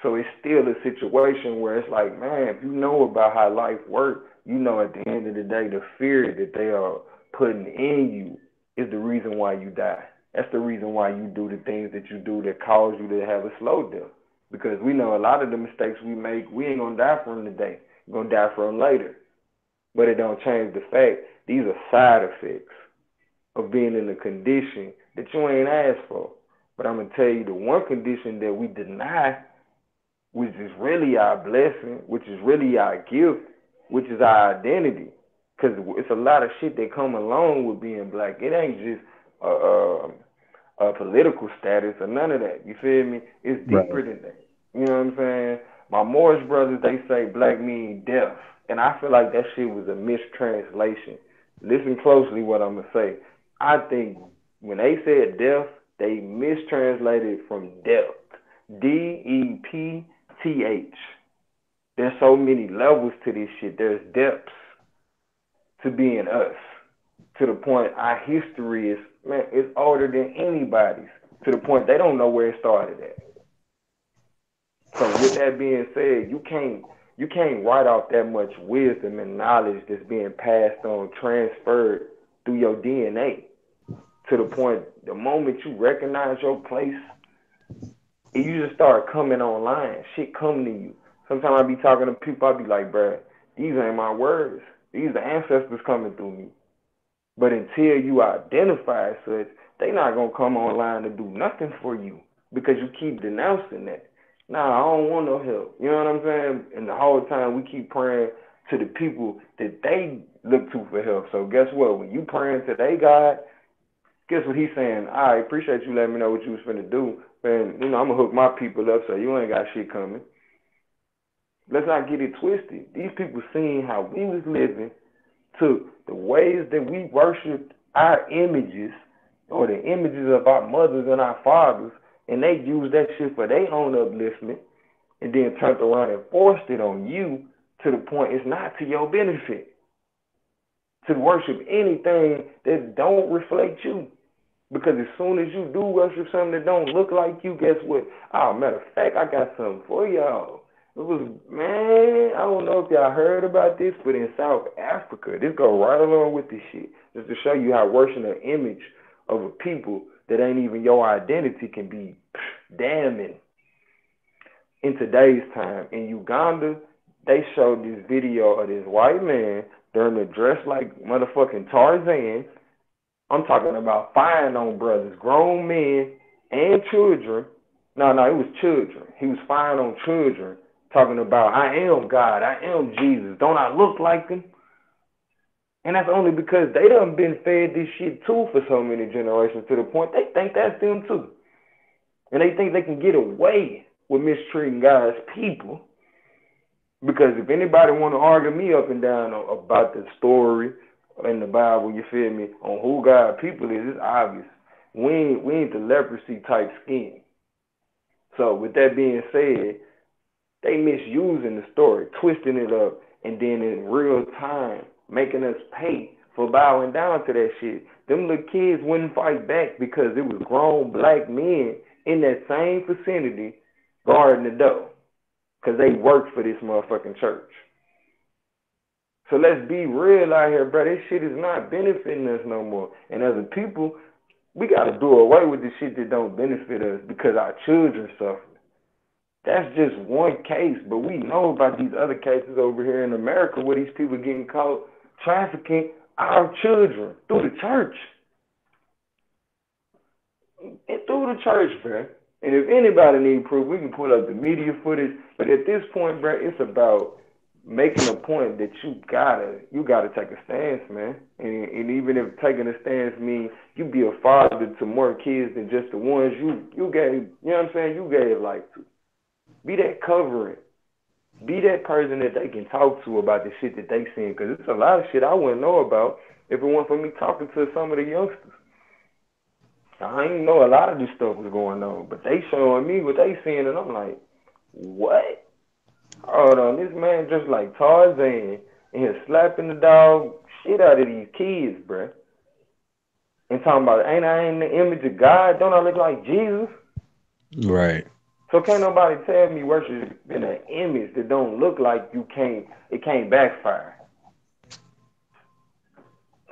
So it's still a situation where it's like, man, if you know about how life works, you know at the end of the day, the fear that they are putting in you is the reason why you die. That's the reason why you do the things that you do that cause you to have a slow death. Because we know a lot of the mistakes we make, we ain't gonna die from today. We're gonna die from later. But it don't change the fact these are side effects of being in a condition that you ain't asked for. But I'm gonna tell you the one condition that we deny, which is really our blessing, which is really our gift, which is our identity. Because it's a lot of shit that come along with being black. It ain't just a political status or none of that. You feel me? It's Right. deeper than that. You know what I'm saying? My Morris brothers, they say black mean death. And I feel like that shit was a mistranslation. Listen closely what I'm going to say. I think when they said death, they mistranslated from depth. DEPTH. There's so many levels to this shit. There's depths to being us. To the point our history is, man, it's older than anybody's. To the point they don't know where it started at. So with that being said, you can't write off that much wisdom and knowledge that's being passed on, transferred through your DNA. To the point, the moment you recognize your place, and you just start coming online, shit come to you. Sometimes I be talking to people, I be like, bruh, these ain't my words. These are ancestors coming through me. But until you identify as such, they not gonna come online to do nothing for you because you keep denouncing that. Nah, I don't want no help. You know what I'm saying? And the whole time we keep praying to the people that they look to for help. So guess what? When you praying to their God, guess what he's saying? I appreciate you letting me know what you was finna do. And I'm gonna hook my people up so you ain't got shit coming. Let's not get it twisted. These people seeing how we was living, to the ways that we worshiped our images or the images of our mothers and our fathers, and they used that shit for their own upliftment, and then turned around and forced it on you to the point it's not to your benefit to worship anything that don't reflect you. Because as soon as you do worship something that don't look like you, guess what? Oh, matter of fact, I got something for y'all. It was, man, I don't know if y'all heard about this, but in South Africa, this go right along with this shit. Just to show you how worshiping an image of a people that ain't even your identity can be damning. In today's time, in Uganda, they showed this video of this white man during the dress like motherfucking Tarzan. I'm talking about firing on brothers, grown men and children. No, it was children. He was firing on children, talking about, I am God, I am Jesus. Don't I look like him? And that's only because they done been fed this shit too for so many generations to the point they think that's them too. And they think they can get away with mistreating God's people. Because if anybody want to argue me up and down about the story in the Bible, you feel me, on who God's people is, it's obvious. We ain't the leprosy type skin. So with that being said, they misusing the story, twisting it up, and then in real time making us pay for bowing down to that shit. Them little kids wouldn't fight back because it was grown black men in that same vicinity guarding the door because they worked for this motherfucking church. So let's be real out here, bro. This shit is not benefiting us no more. And as a people, we got to do away with the shit that don't benefit us because our children suffer. That's just one case, but we know about these other cases over here in America where these people getting caught trafficking our children through the church. And through the church, bro. And if anybody need proof, we can pull up the media footage. But at this point, bro, it's about making a point that you gotta take a stance, man. And even if taking a stance means you be a father to more kids than just the ones you gave, you know what I'm saying? You gave life to. Be that covering. Be that person that they can talk to about the shit that they seen. Because it's a lot of shit I wouldn't know about if it weren't for me talking to some of the youngsters. I didn't know a lot of this stuff was going on, but they showing me what they seeing, and I'm like, what? Hold on, this man just like Tarzan, and he's slapping the dog shit out of these kids, bruh. And talking about, ain't I in the image of God? Don't I look like Jesus? Right. So can't nobody tell me worship in an image that don't look like you can't, it can't backfire.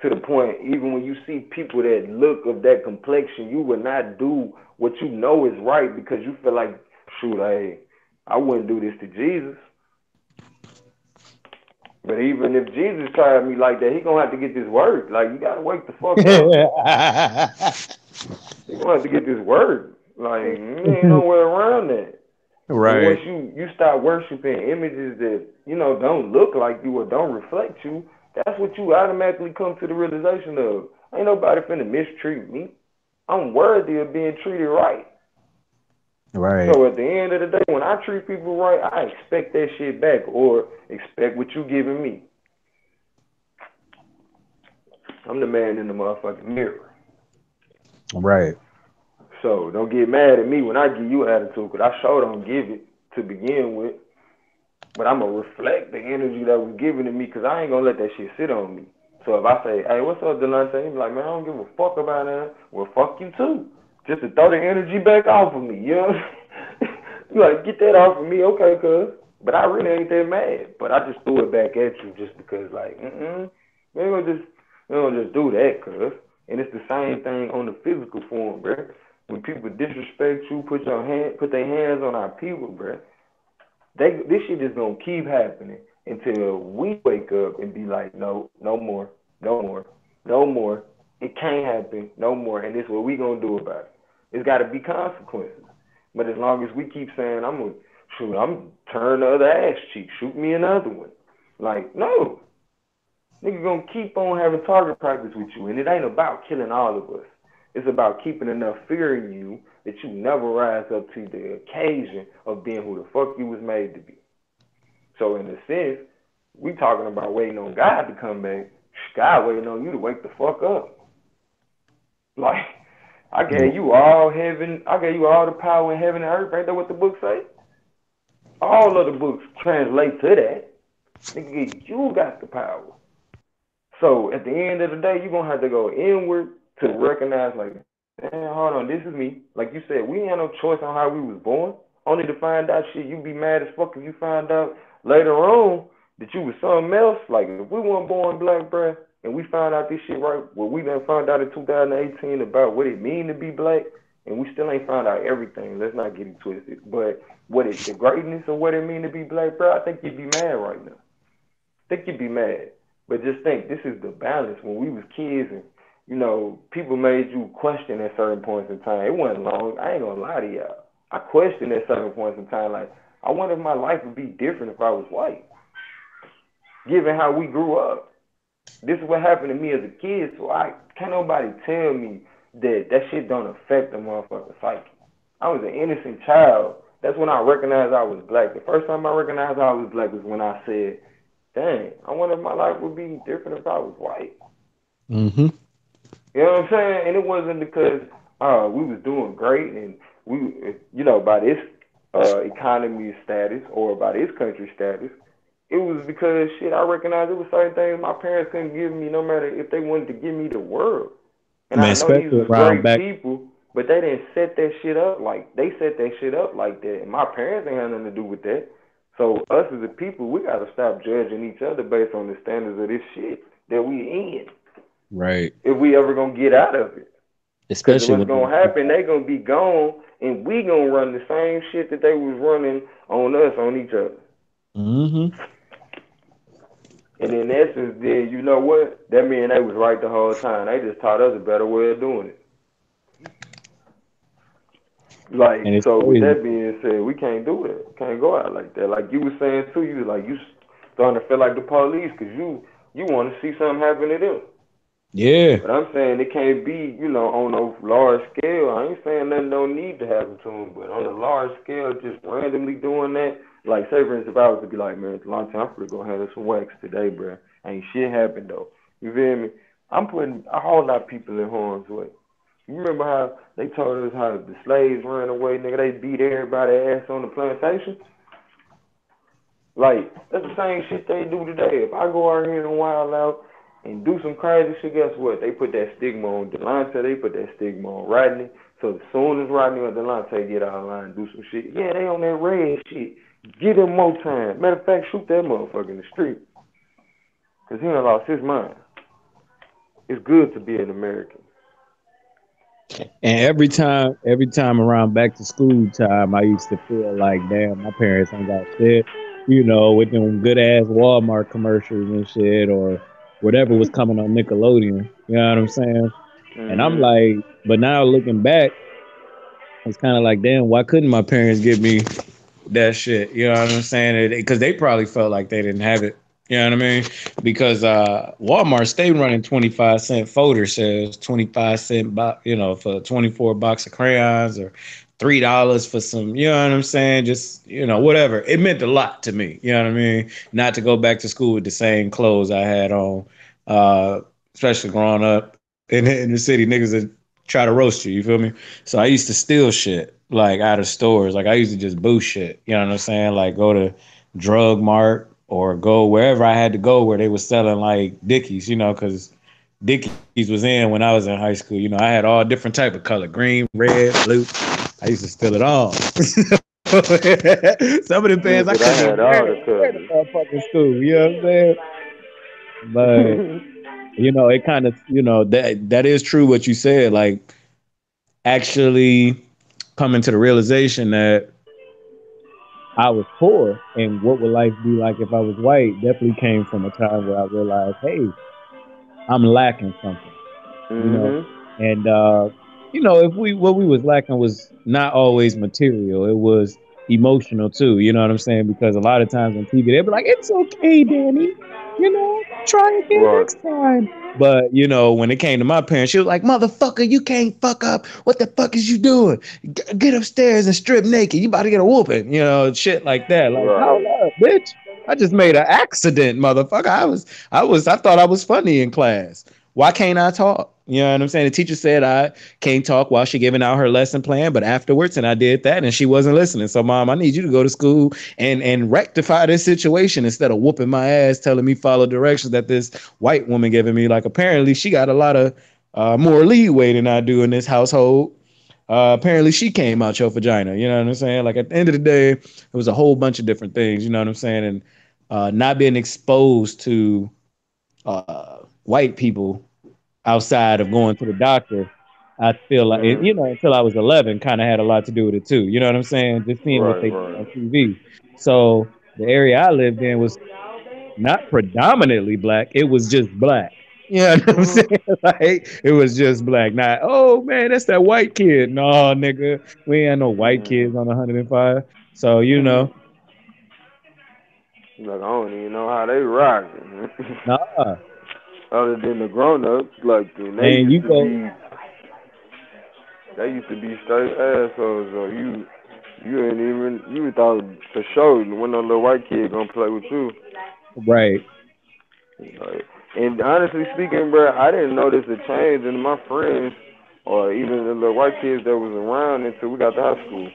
To the point, even when you see people that look of that complexion, you would not do what you know is right because you feel like, shoot, hey, I wouldn't do this to Jesus. But even if Jesus tried me like that, he gonna have to get this work. Like you gotta wake the fuck up. He gonna have to get this work. Like ain't nowhere around that. And once Right. you start worshiping images that don't look like you or don't reflect you, that's what you automatically come to the realization of. Ain't nobody finna mistreat me. I'm worthy of being treated right. Right. So at the end of the day, when I treat people right, I expect that shit back or expect what you giving me. I'm the man in the motherfucking mirror. Right. So don't get mad at me when I give you attitude, cause I sure don't give it to begin with. But I'm gonna reflect the energy that was given to me, cause I ain't gonna let that shit sit on me. So if I say, "Hey, what's up, Delonte?" He be like, "Man, I don't give a fuck about that." Well, fuck you too. Just to throw the energy back off of me, you know? You like get that off of me, okay, cuz. But I really ain't that mad. But I just threw it back at you just because, like, we ain't gonna just do that, cuz. And it's the same thing on the physical form, bro. When people disrespect you, put their hands on our people, bro. This shit is gonna keep happening until we wake up and be like, no, no more, no more, no more. It can't happen, no more. And this is what we gonna do about it. It's got to be consequences. But as long as we keep saying, I'm turn the other ass cheek, shoot me another one. Like, no, nigga gonna keep on having target practice with you, and it ain't about killing all of us. It's about keeping enough fear in you that you never rise up to the occasion of being who the fuck you was made to be. So in a sense, we talking about waiting on God to come back. God waiting on you to wake the fuck up. Like I gave you all heaven, I gave you all the power in heaven and earth. Ain't that what the book say? All of the books translate to that. Nigga, you got the power. So at the end of the day, you're gonna have to go inward to recognize, like, man, hold on, this is me. Like you said, we ain't had no choice on how we was born. Only to find out shit, you be mad as fuck if you find out later on that you was something else. Like if we weren't born black, bruh, and we found out this shit right, well, we done found out in 2018 about what it mean to be black, and we still ain't found out everything. Let's not get it twisted. But the greatness of what it mean to be black, bro, I think you'd be mad right now. I think you'd be mad. But just think, this is the balance. When we was kids and, people made you question at certain points in time. It wasn't long. I ain't gonna lie to y'all. I questioned at certain points in time, like, I wonder if my life would be different if I was white, given how we grew up. This is what happened to me as a kid, so I can't nobody tell me that shit don't affect the motherfucking psyche. I was an innocent child. That's when I recognized I was black. The first time I recognized I was black was when I said, dang, I wonder if my life would be different if I was white. Mm-hmm. You know what I'm saying? And it wasn't because we was doing great, and we, by this economy status or by this country status, it was because shit. I recognized it was certain things my parents couldn't give me, no matter if they wanted to give me the world. And Man, I know these especially was around great back. people, but they didn't set that shit up like they set that shit up like that. And my parents ain't had nothing to do with that. So us as a people, we gotta stop judging each other based on the standards of this shit that we in. Right. If we ever gonna get out of it, because Especially what's when gonna happen, they gonna be gone, and we gonna run the same shit that they was running on us on each other. mm-hmm. And in essence, then you know what? That mean they was right the whole time. They just taught us a better way of doing it. Like, And it's so with crazy. that being said, we can't do that. Can't go out like that. Like you were saying too, you was like you starting to feel like the police because you want to see something happen to them. Yeah. But I'm saying it can't be, on a large scale. I ain't saying nothing don't need to happen to them, but on a large scale, just randomly doing that. Like, say for instance, if I was to be like, man, it's a long time, I'm gonna go handle some wax today, bro. Ain't shit happened though. You feel me? I'm putting a whole lot of people in harm's way. You remember how they told us how the slaves ran away, nigga? They beat everybody ass on the plantation. Like, that's the same shit they do today. If I go out here and wild out and do some crazy shit, guess what? They put that stigma on Delonte. They put that stigma on Rodney. So as soon as Rodney or Delonte get out of line and do some shit, yeah, they on that red shit. Give them more time. Matter of fact, shoot that motherfucker in the street. Because he done lost his mind. It's good to be an American. And every time around back to school time, I used to feel like, damn, my parents ain't got shit, with them good ass Walmart commercials and shit, or whatever was coming on Nickelodeon. You know what I'm saying? And I'm Mm-hmm. like, but now looking back, it's kind of like, damn, why couldn't my parents give me that shit? You know what I'm saying? Because they probably felt like they didn't have it. You know what I mean? Because Walmart stay running 25-cent folder sales, 25-cent for 24 box of crayons, or $3 for some, you know what I'm saying? Just, whatever. It meant a lot to me. You know what I mean? Not to go back to school with the same clothes I had on. Especially growing up in the city, niggas that try to roast you. You feel me? So I used to steal shit like out of stores. Like I used to just boost shit. You know what I'm saying? Like go to Drug Mart or go wherever I had to go where they was selling like Dickies. Because Dickies was in when I was in high school. I had all different type of color: green, red, blue. I used to steal it all. Some of the pants I Yeah, couldn't but even I had all the wear to motherfucking school. You know what I'm saying? But colors. it kind of that is true what you said. Like actually coming to the realization that I was poor and what would life be like if I was white definitely came from a time where I realized, hey, I'm lacking something, you know. Mhm. And if we what we was lacking was not always material, it was emotional too, you know what I'm saying? Because a lot of times on TV they'll be like, it's okay, Danny, try again Right. next time. But when it came to my parents, she was like, motherfucker, you can't fuck up. What the fuck is you doing? Get upstairs and strip naked. You about to get a whooping, shit like that. Like, hold Right. up, bitch. I just made an accident, motherfucker. I thought I was funny in class. Why can't I talk? You know what I'm saying? The teacher said I can't talk while she giving out her lesson plan, but afterwards, and I did that, and she wasn't listening. So, mom, I need you to go to school and rectify this situation instead of whooping my ass, telling me follow directions that this white woman giving me. Like, apparently, she got a lot of more leeway than I do in this household. Apparently, she came out your vagina. You know what I'm saying? Like, at the end of the day, it was a whole bunch of different things. You know what I'm saying? And not being exposed to white people outside of going to the doctor, I feel like, Mhm. until I was 11, kind of had a lot to do with it too. You know what I'm saying? Just seeing what Right. they did Right. on TV. So the area I lived in was not predominantly black; it was just black. You know what I'm saying? Mhm. Like it was just black. Not, oh man, that's that white kid. No, nigga, we ain't no white kids on 105. So Mhm. Like I don't even know how they rock. nah. Other than the grown ups, like they And used you to go be, they used to be straight assholes. So you ain't even you thought for sure when no little white kid gonna play with you. right. Like, and honestly speaking, bro, I didn't notice a change in my friends or even the little white kids that was around until we got to high school.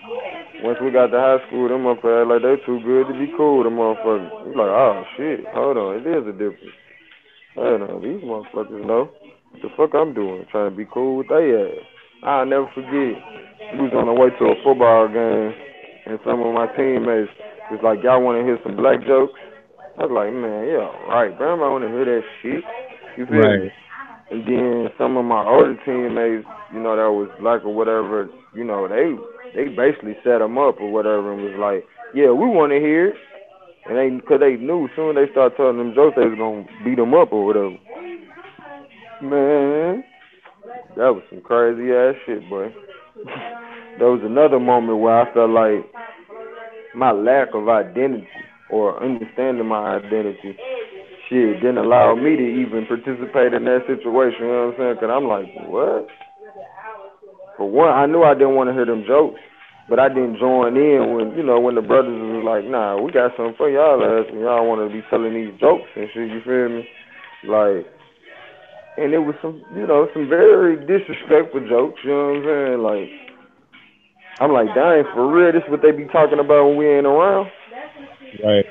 Once we got to high school, them motherfuckers act like they too good to be cool. Them motherfuckers, we like, oh shit, hold on, it is a difference. Hold on, these motherfuckers know what the fuck I'm doing, trying to be cool with they ass. I'll never forget. We was on the way to a football game, and some of my teammates was like, y'all want to hear some black jokes? I was like, man, yeah, right, bro, I want to hear that shit. You feel me? Right. And then some of my older teammates, that was black or whatever, they basically set them up or whatever and was like, yeah, we want to hear it. And cause they knew as soon as they start telling them jokes, they was gonna beat them up or whatever. Man, that was some crazy ass shit, boy. There was another moment where I felt like my lack of identity or understanding my identity, shit, didn't allow me to even participate in that situation. You know what I'm saying? Cause I'm like, what? For one, I knew I didn't want to hear them jokes, but I didn't join in when the brothers was like, nah, we got something for y'all ass, and y'all want to be telling these jokes and shit. You feel me? Like, and it was some very disrespectful jokes. You know what I'm saying? Like, I'm like, dang, for real, this what they be talking about when we ain't around. Right.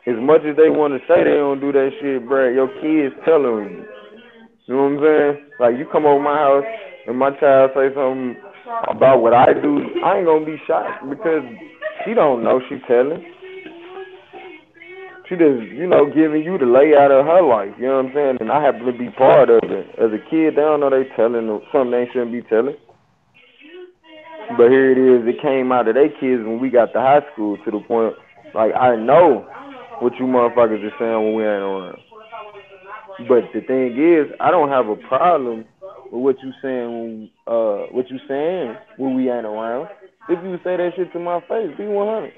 As much as they want to say they don't do that shit, bruh, your kids telling you. You know what I'm saying? Like, you come over my house and my child say something about what I do, I ain't gonna be shocked because she don't know she telling. She just, giving you the layout of her life. You know what I'm saying? And I happen to be part of it. As a kid, they don't know they telling something they shouldn't be telling. But here it is. It came out of their kids when we got to high school to the point, like, I know what you motherfuckers are saying when we ain't around. But the thing is, I don't have a problem with what you saying when we ain't around. If you say that shit to my face, be 100.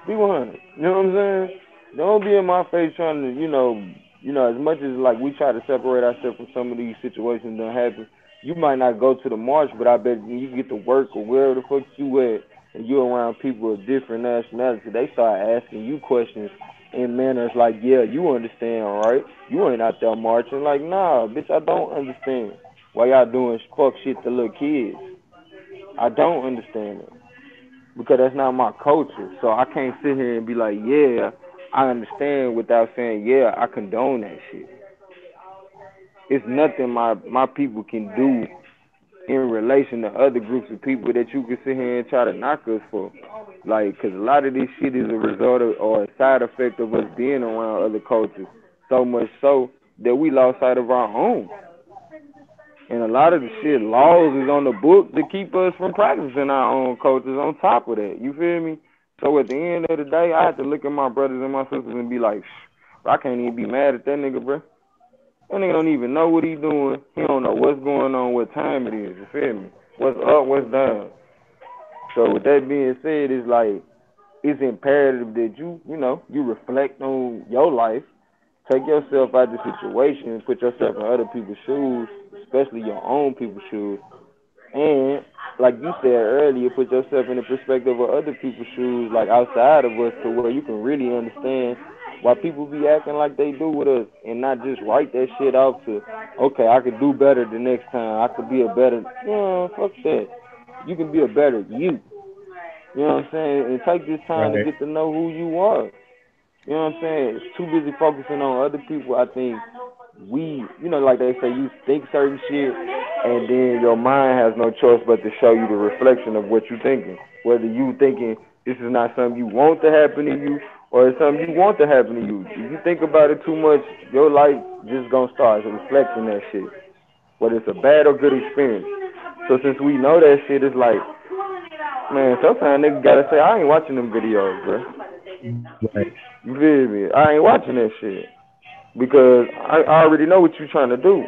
Be 100. You know what I'm saying? Don't be in my face trying to, as much as like we try to separate ourselves from some of these situations that happen. You might not go to the march, but I bet when you get to work or wherever the fuck you at, and you're around people of different nationalities, they start asking you questions in manners like, yeah, you understand, right? You ain't out there marching. Like, nah, bitch, I don't understand. Why y'all doing fuck shit to little kids? I don't understand it because that's not my culture. So I can't sit here and be like, yeah, I understand without saying, yeah, I condone that shit. It's nothing my people can do in relation to other groups of people that you can sit here and try to knock us for. Like, because a lot of this shit is a result of or a side effect of us being around other cultures. So much so that we lost sight of our own. And a lot of the shit, laws is on the book to keep us from practicing our own cultures on top of that. You feel me? So at the end of the day, I have to look at my brothers and my sisters and be like, I can't even be mad at that nigga, bro. That nigga don't even know what he doing. He don't know what's going on, what time it is. You feel me? What's up, what's down. So with that being said, it's like it's imperative that you reflect on your life, take yourself out of the situation, and put yourself in other people's shoes, especially your own people's shoes, and like you said earlier, put yourself in the perspective of other people's shoes, like outside of us, to where you can really understand why people be acting like they do with us, and not just write that shit off to, okay, I could do better the next time. I could be a better, fuck that. You can be a better you. You know what I'm saying? And take this time to Right. get to know who you are. You know what I'm saying? It's too busy focusing on other people. I think like they say, you think certain shit, and then your mind has no choice but to show you the reflection of what you're thinking. Whether you thinking this is not something you want to happen to you, or it's something you want to happen to you. If you think about it too much, your life just gonna start reflecting that shit. Whether it's a bad or good experience. So since we know that shit, it's like, man, sometimes niggas gotta say, I ain't watching them videos, bro. Right. You feel me? I ain't watching that shit because I already know what you're trying to do.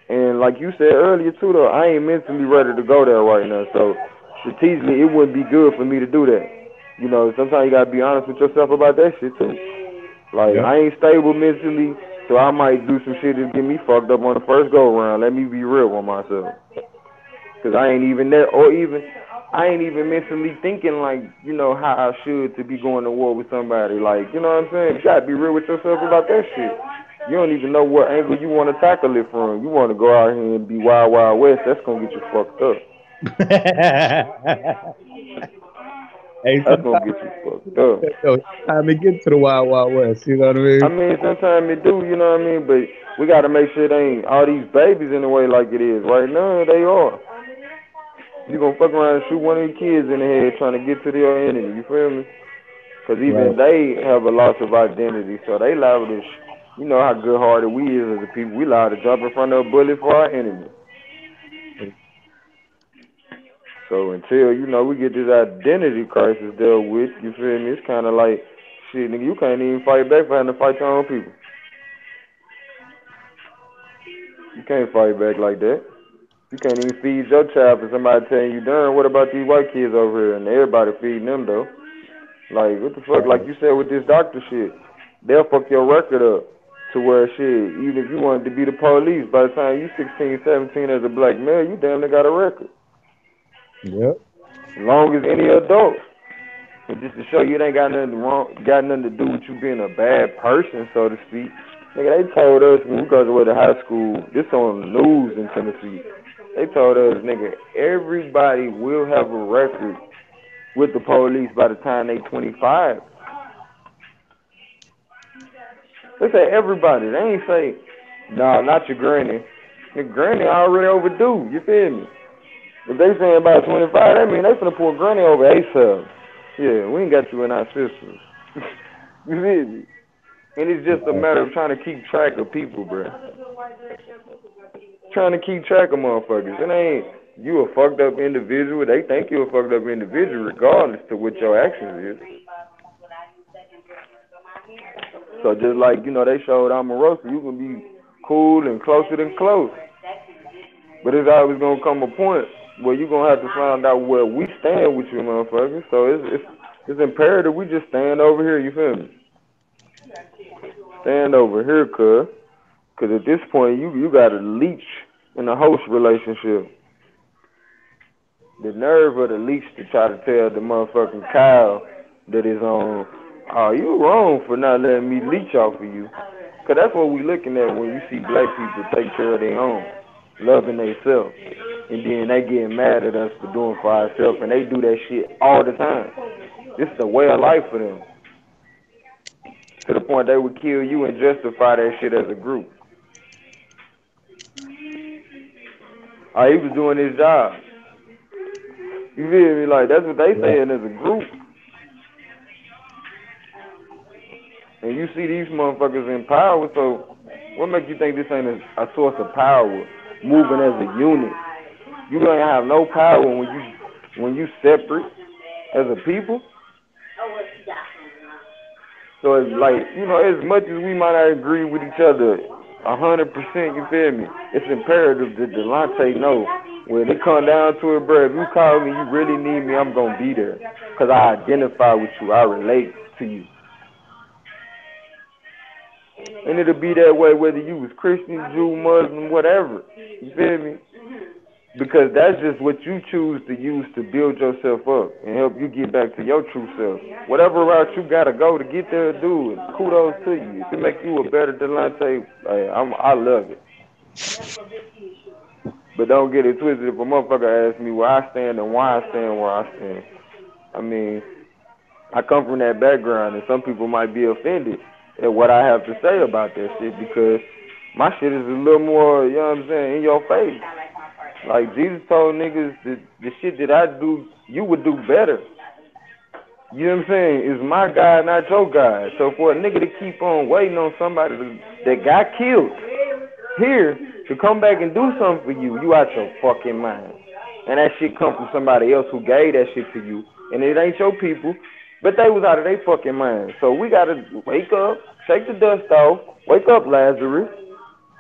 And like you said earlier too, though, I ain't mentally ready to go there right now. So strategically, it wouldn't be good for me to do that. Sometimes you gotta be honest with yourself about that shit too. Like, Yep. I ain't stable mentally, so I might do some shit that get me fucked up on the first go around. Let me be real with myself, cause I ain't even there, or even I ain't even mentally thinking like how I should to be going to war with somebody. Like, you know what I'm saying? You gotta be real with yourself about that shit. You don't even know what angle you want to tackle it from. You want to go out here and be wild, wild west. That's gonna get you fucked up. Hey, That's gonna sometimes get you fucked up. time to get to the Wild Wild West. You know what I I mean? mean, sometimes it do, you know what I mean? But we gotta make sure it ain't all these babies in the way like it is. Right now, they are. You gonna fuck around and shoot one of your kids in the head trying to get to your enemy. You feel me? Because Right. even they have a loss of identity, so they liable to, you know how good-hearted we is as a people. We liable to jump in front of a bullet for our enemy. So until we get this identity crisis dealt with, you feel me? It's kind of like shit, nigga. You can't even fight back for having to fight your own people. You can't fight back like that. You can't even feed your child for somebody telling you, darn, what about these white kids over here? And everybody feeding them though. Like what the fuck? Like Right. you said with this doctor shit, they'll fuck your record up to where shit. Even if you wanted to be the police, by the time you 16, 17 as a black male, you damn near got a record. Yep. As long as any adult. And just to show you it ain't got nothing wrong, got nothing to do with you being a bad person, so to speak. Nigga, they told us when we graduated high school, this on the news in Tennessee. They told us, nigga, everybody will have a record with the police by the time they 25. They say everybody. They ain't say, nah, not your granny. Your granny already overdue. You feel me? If they saying about 25, that mean they finna pull granny over ASAP. Yeah, we ain't got you in our systems. You feel me? And it's just a Right. matter of trying to keep track of people, bro. Trying to keep track of motherfuckers. It ain't you a fucked up individual. They think you a fucked up individual regardless to what your actions is. So just like, they showed Omarosa, you can be cool and closer than close. But it's always gonna come a point where you gonna have to find out where we stand with you motherfuckers. So it's imperative we just stand over here, you feel me? Stand over here, cause at this point you got a leech in a host relationship. The nerve of the leech to try to tell the motherfucking cow that is on, oh, you wrong for not letting me leech off of you. Cause that's what we looking at when you see black people take care of their own, loving themselves. And then they get mad at us for doing for ourselves, and they do that shit all the time. This is a way of life for them. To the point they would kill you and justify that shit as a group. Oh, he was doing his job. You feel me? Like that's what they Right. saying as a group. And you see these motherfuckers in power, so what makes you think this ain't a source of power? Moving as a unit. You gonna have no power when you separate as a people. So it's like, as much as we might not agree with each other 100%, you feel me? It's imperative that Delonte know when it come down to it, bro. If you call me, you really need me, I'm gonna be there, cause I identify with you, I relate to you, and it'll be that way whether you was Christian, Jew, Muslim, whatever. You feel me? Because that's just what you choose to use to build yourself up and help you get back to your true self. Whatever route you gotta go to get there, do it. Kudos to you. If it make you a better Delonte, I love it. But don't get it twisted. If a motherfucker asks me where I stand and why I stand where I stand, I mean, I come from that background, and some people might be offended at what I have to say about that shit because my shit is a little more, you know what I'm saying, in your face. Like Jesus told niggas that the shit that I do, you would do better. You know what I'm saying? It's my God, not your God. So for a nigga to keep on waiting on somebody that got killed here to come back and do something for you, you out your fucking mind. And that shit come from somebody else who gave that shit to you. And it ain't your people, but they was out of their fucking mind. So we gotta wake up, shake the dust off, wake up, Lazarus,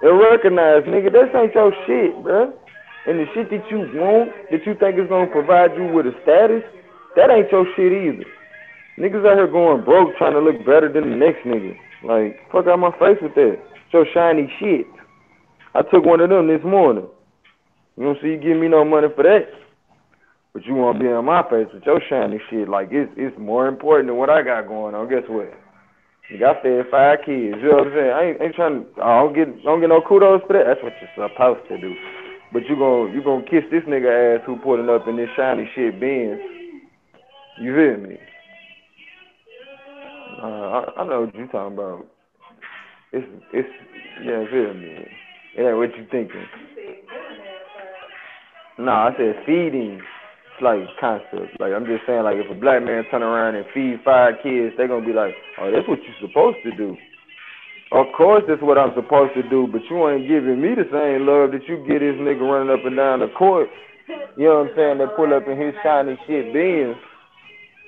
and recognize, nigga, this ain't your shit, bruh. And the shit that you want, that you think is gonna provide you with a status, that ain't your shit either. Niggas out here going broke trying to look better than the next nigga. Like, fuck out my face with that. It's your shiny shit. I took one of them this morning. You don't see you give me no money for that. But you want to be on my face with your shiny shit. Like, it's more important than what I got going on. Guess what? Nigga, I fed 5 kids. You know what I'm saying? I ain't trying to. I don't get no kudos for that. That's what you're supposed to do. But you gonna kiss this nigga ass who pulling up in this shiny shit Benz. You feel me? I know what you talking about. It's yeah, you feel me? It ain't what you thinking. Nah, I said feeding. It's like concept. Like I'm just saying, like if a black man turn around and feed 5 kids, they gonna be like, oh, that's what you supposed to do. Of course, that's what I'm supposed to do, but you ain't giving me the same love that you get this nigga running up and down the court. You know what I'm saying? That pull up in his shiny shit Benz.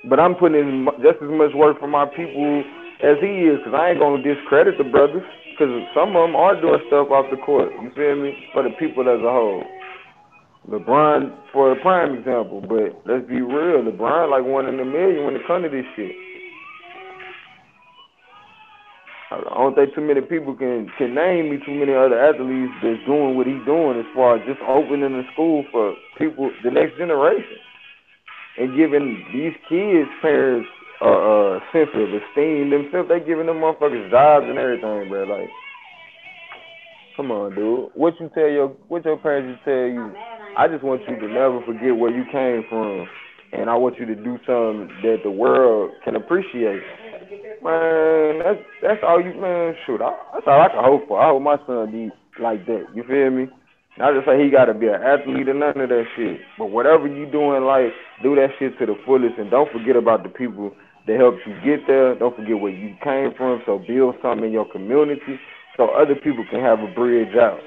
But I'm putting in just as much work for my people as he is, cause I ain't gonna discredit the brothers, cause some of them are doing stuff off the court. You feel me? For the people as a whole. LeBron for a prime example, but let's be real, LeBron like 1 in a million when it comes to this shit. I don't think too many people can name me too many other athletes that's doing what he's doing as far as just opening a school for people, the next generation, and giving these kids parents a sense of esteem themselves. They giving them motherfuckers jobs and everything, bro. Like, come on, dude. What your parents tell you? I just want you to never forget where you came from, and I want you to do something that the world can appreciate. Man, that's all you man. Shoot, that's all I can hope for. I hope my son be like that. You feel me? Not just say he got to be an athlete or none of that shit. But whatever you do in life, do that shit to the fullest, and don't forget about the people that helped you get there. Don't forget where you came from. So build something in your community, so other people can have a bridge out.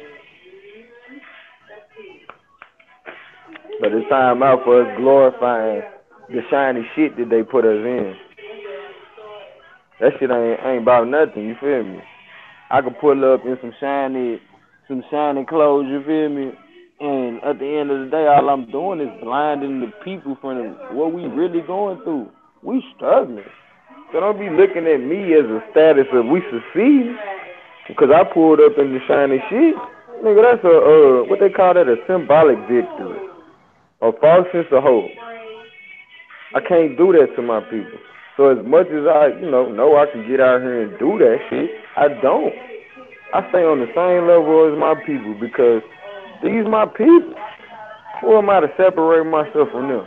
But it's time out for us glorifying the shiny shit that they put us in. That shit ain't about nothing. You feel me? I could pull up in some shiny clothes. You feel me? And at the end of the day, all I'm doing is blinding the people from what we really going through. We struggling. So don't be looking at me as a status of we succeed because I pulled up in the shiny shit. Nigga, that's a what they call that, a symbolic victory, a false sense of hope. I can't do that to my people. So as much as I, know I can get out here and do that shit, I don't. I stay on the same level as my people because these my people. Who am I to separate myself from them?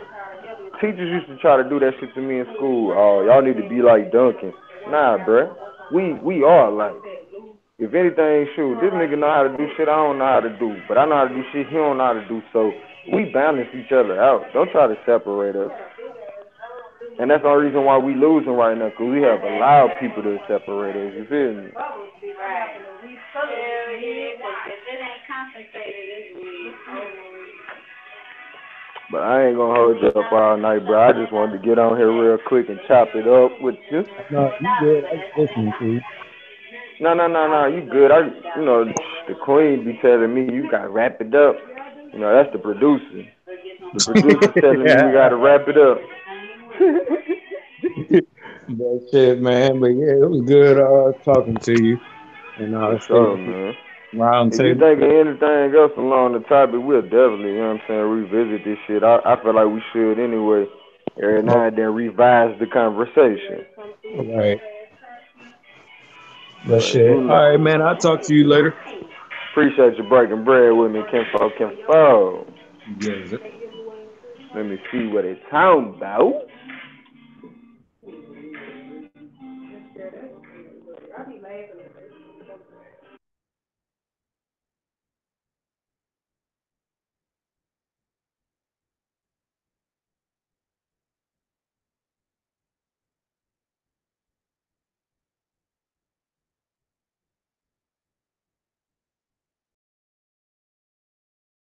Teachers used to try to do that shit to me in school. Oh, y'all need to be like Duncan. Nah, bruh. We are alike. If anything, shoot, this nigga know how to do shit I don't know how to do, but I know how to do shit he don't know how to do. So we balance each other out. Don't try to separate us. And that's the only reason why we losing right now, because we have allowed people to separate us. You feel me? But I ain't gonna hold you up all night, bro. I just wanted to get on here real quick and chop it up with you. No, you good. I was listening to you. No, no, no, no. You good? The queen be telling me you gotta wrap it up. That's the producer. The producer's telling me we Yeah. gotta wrap it up. That shit, man. But yeah, it was good talking to you. And For stay sure, man. round If you table. think of anything else along the topic, we'll definitely, what I'm saying, revisit this shit. I feel like we should anyway. Every Oh, now and then revise the conversation. right. But But shit. who All knows? right, man. I'll talk to you later. Appreciate you breaking bread with me, Kinfo, Kinfo. Yes. Let me see what it's talking about.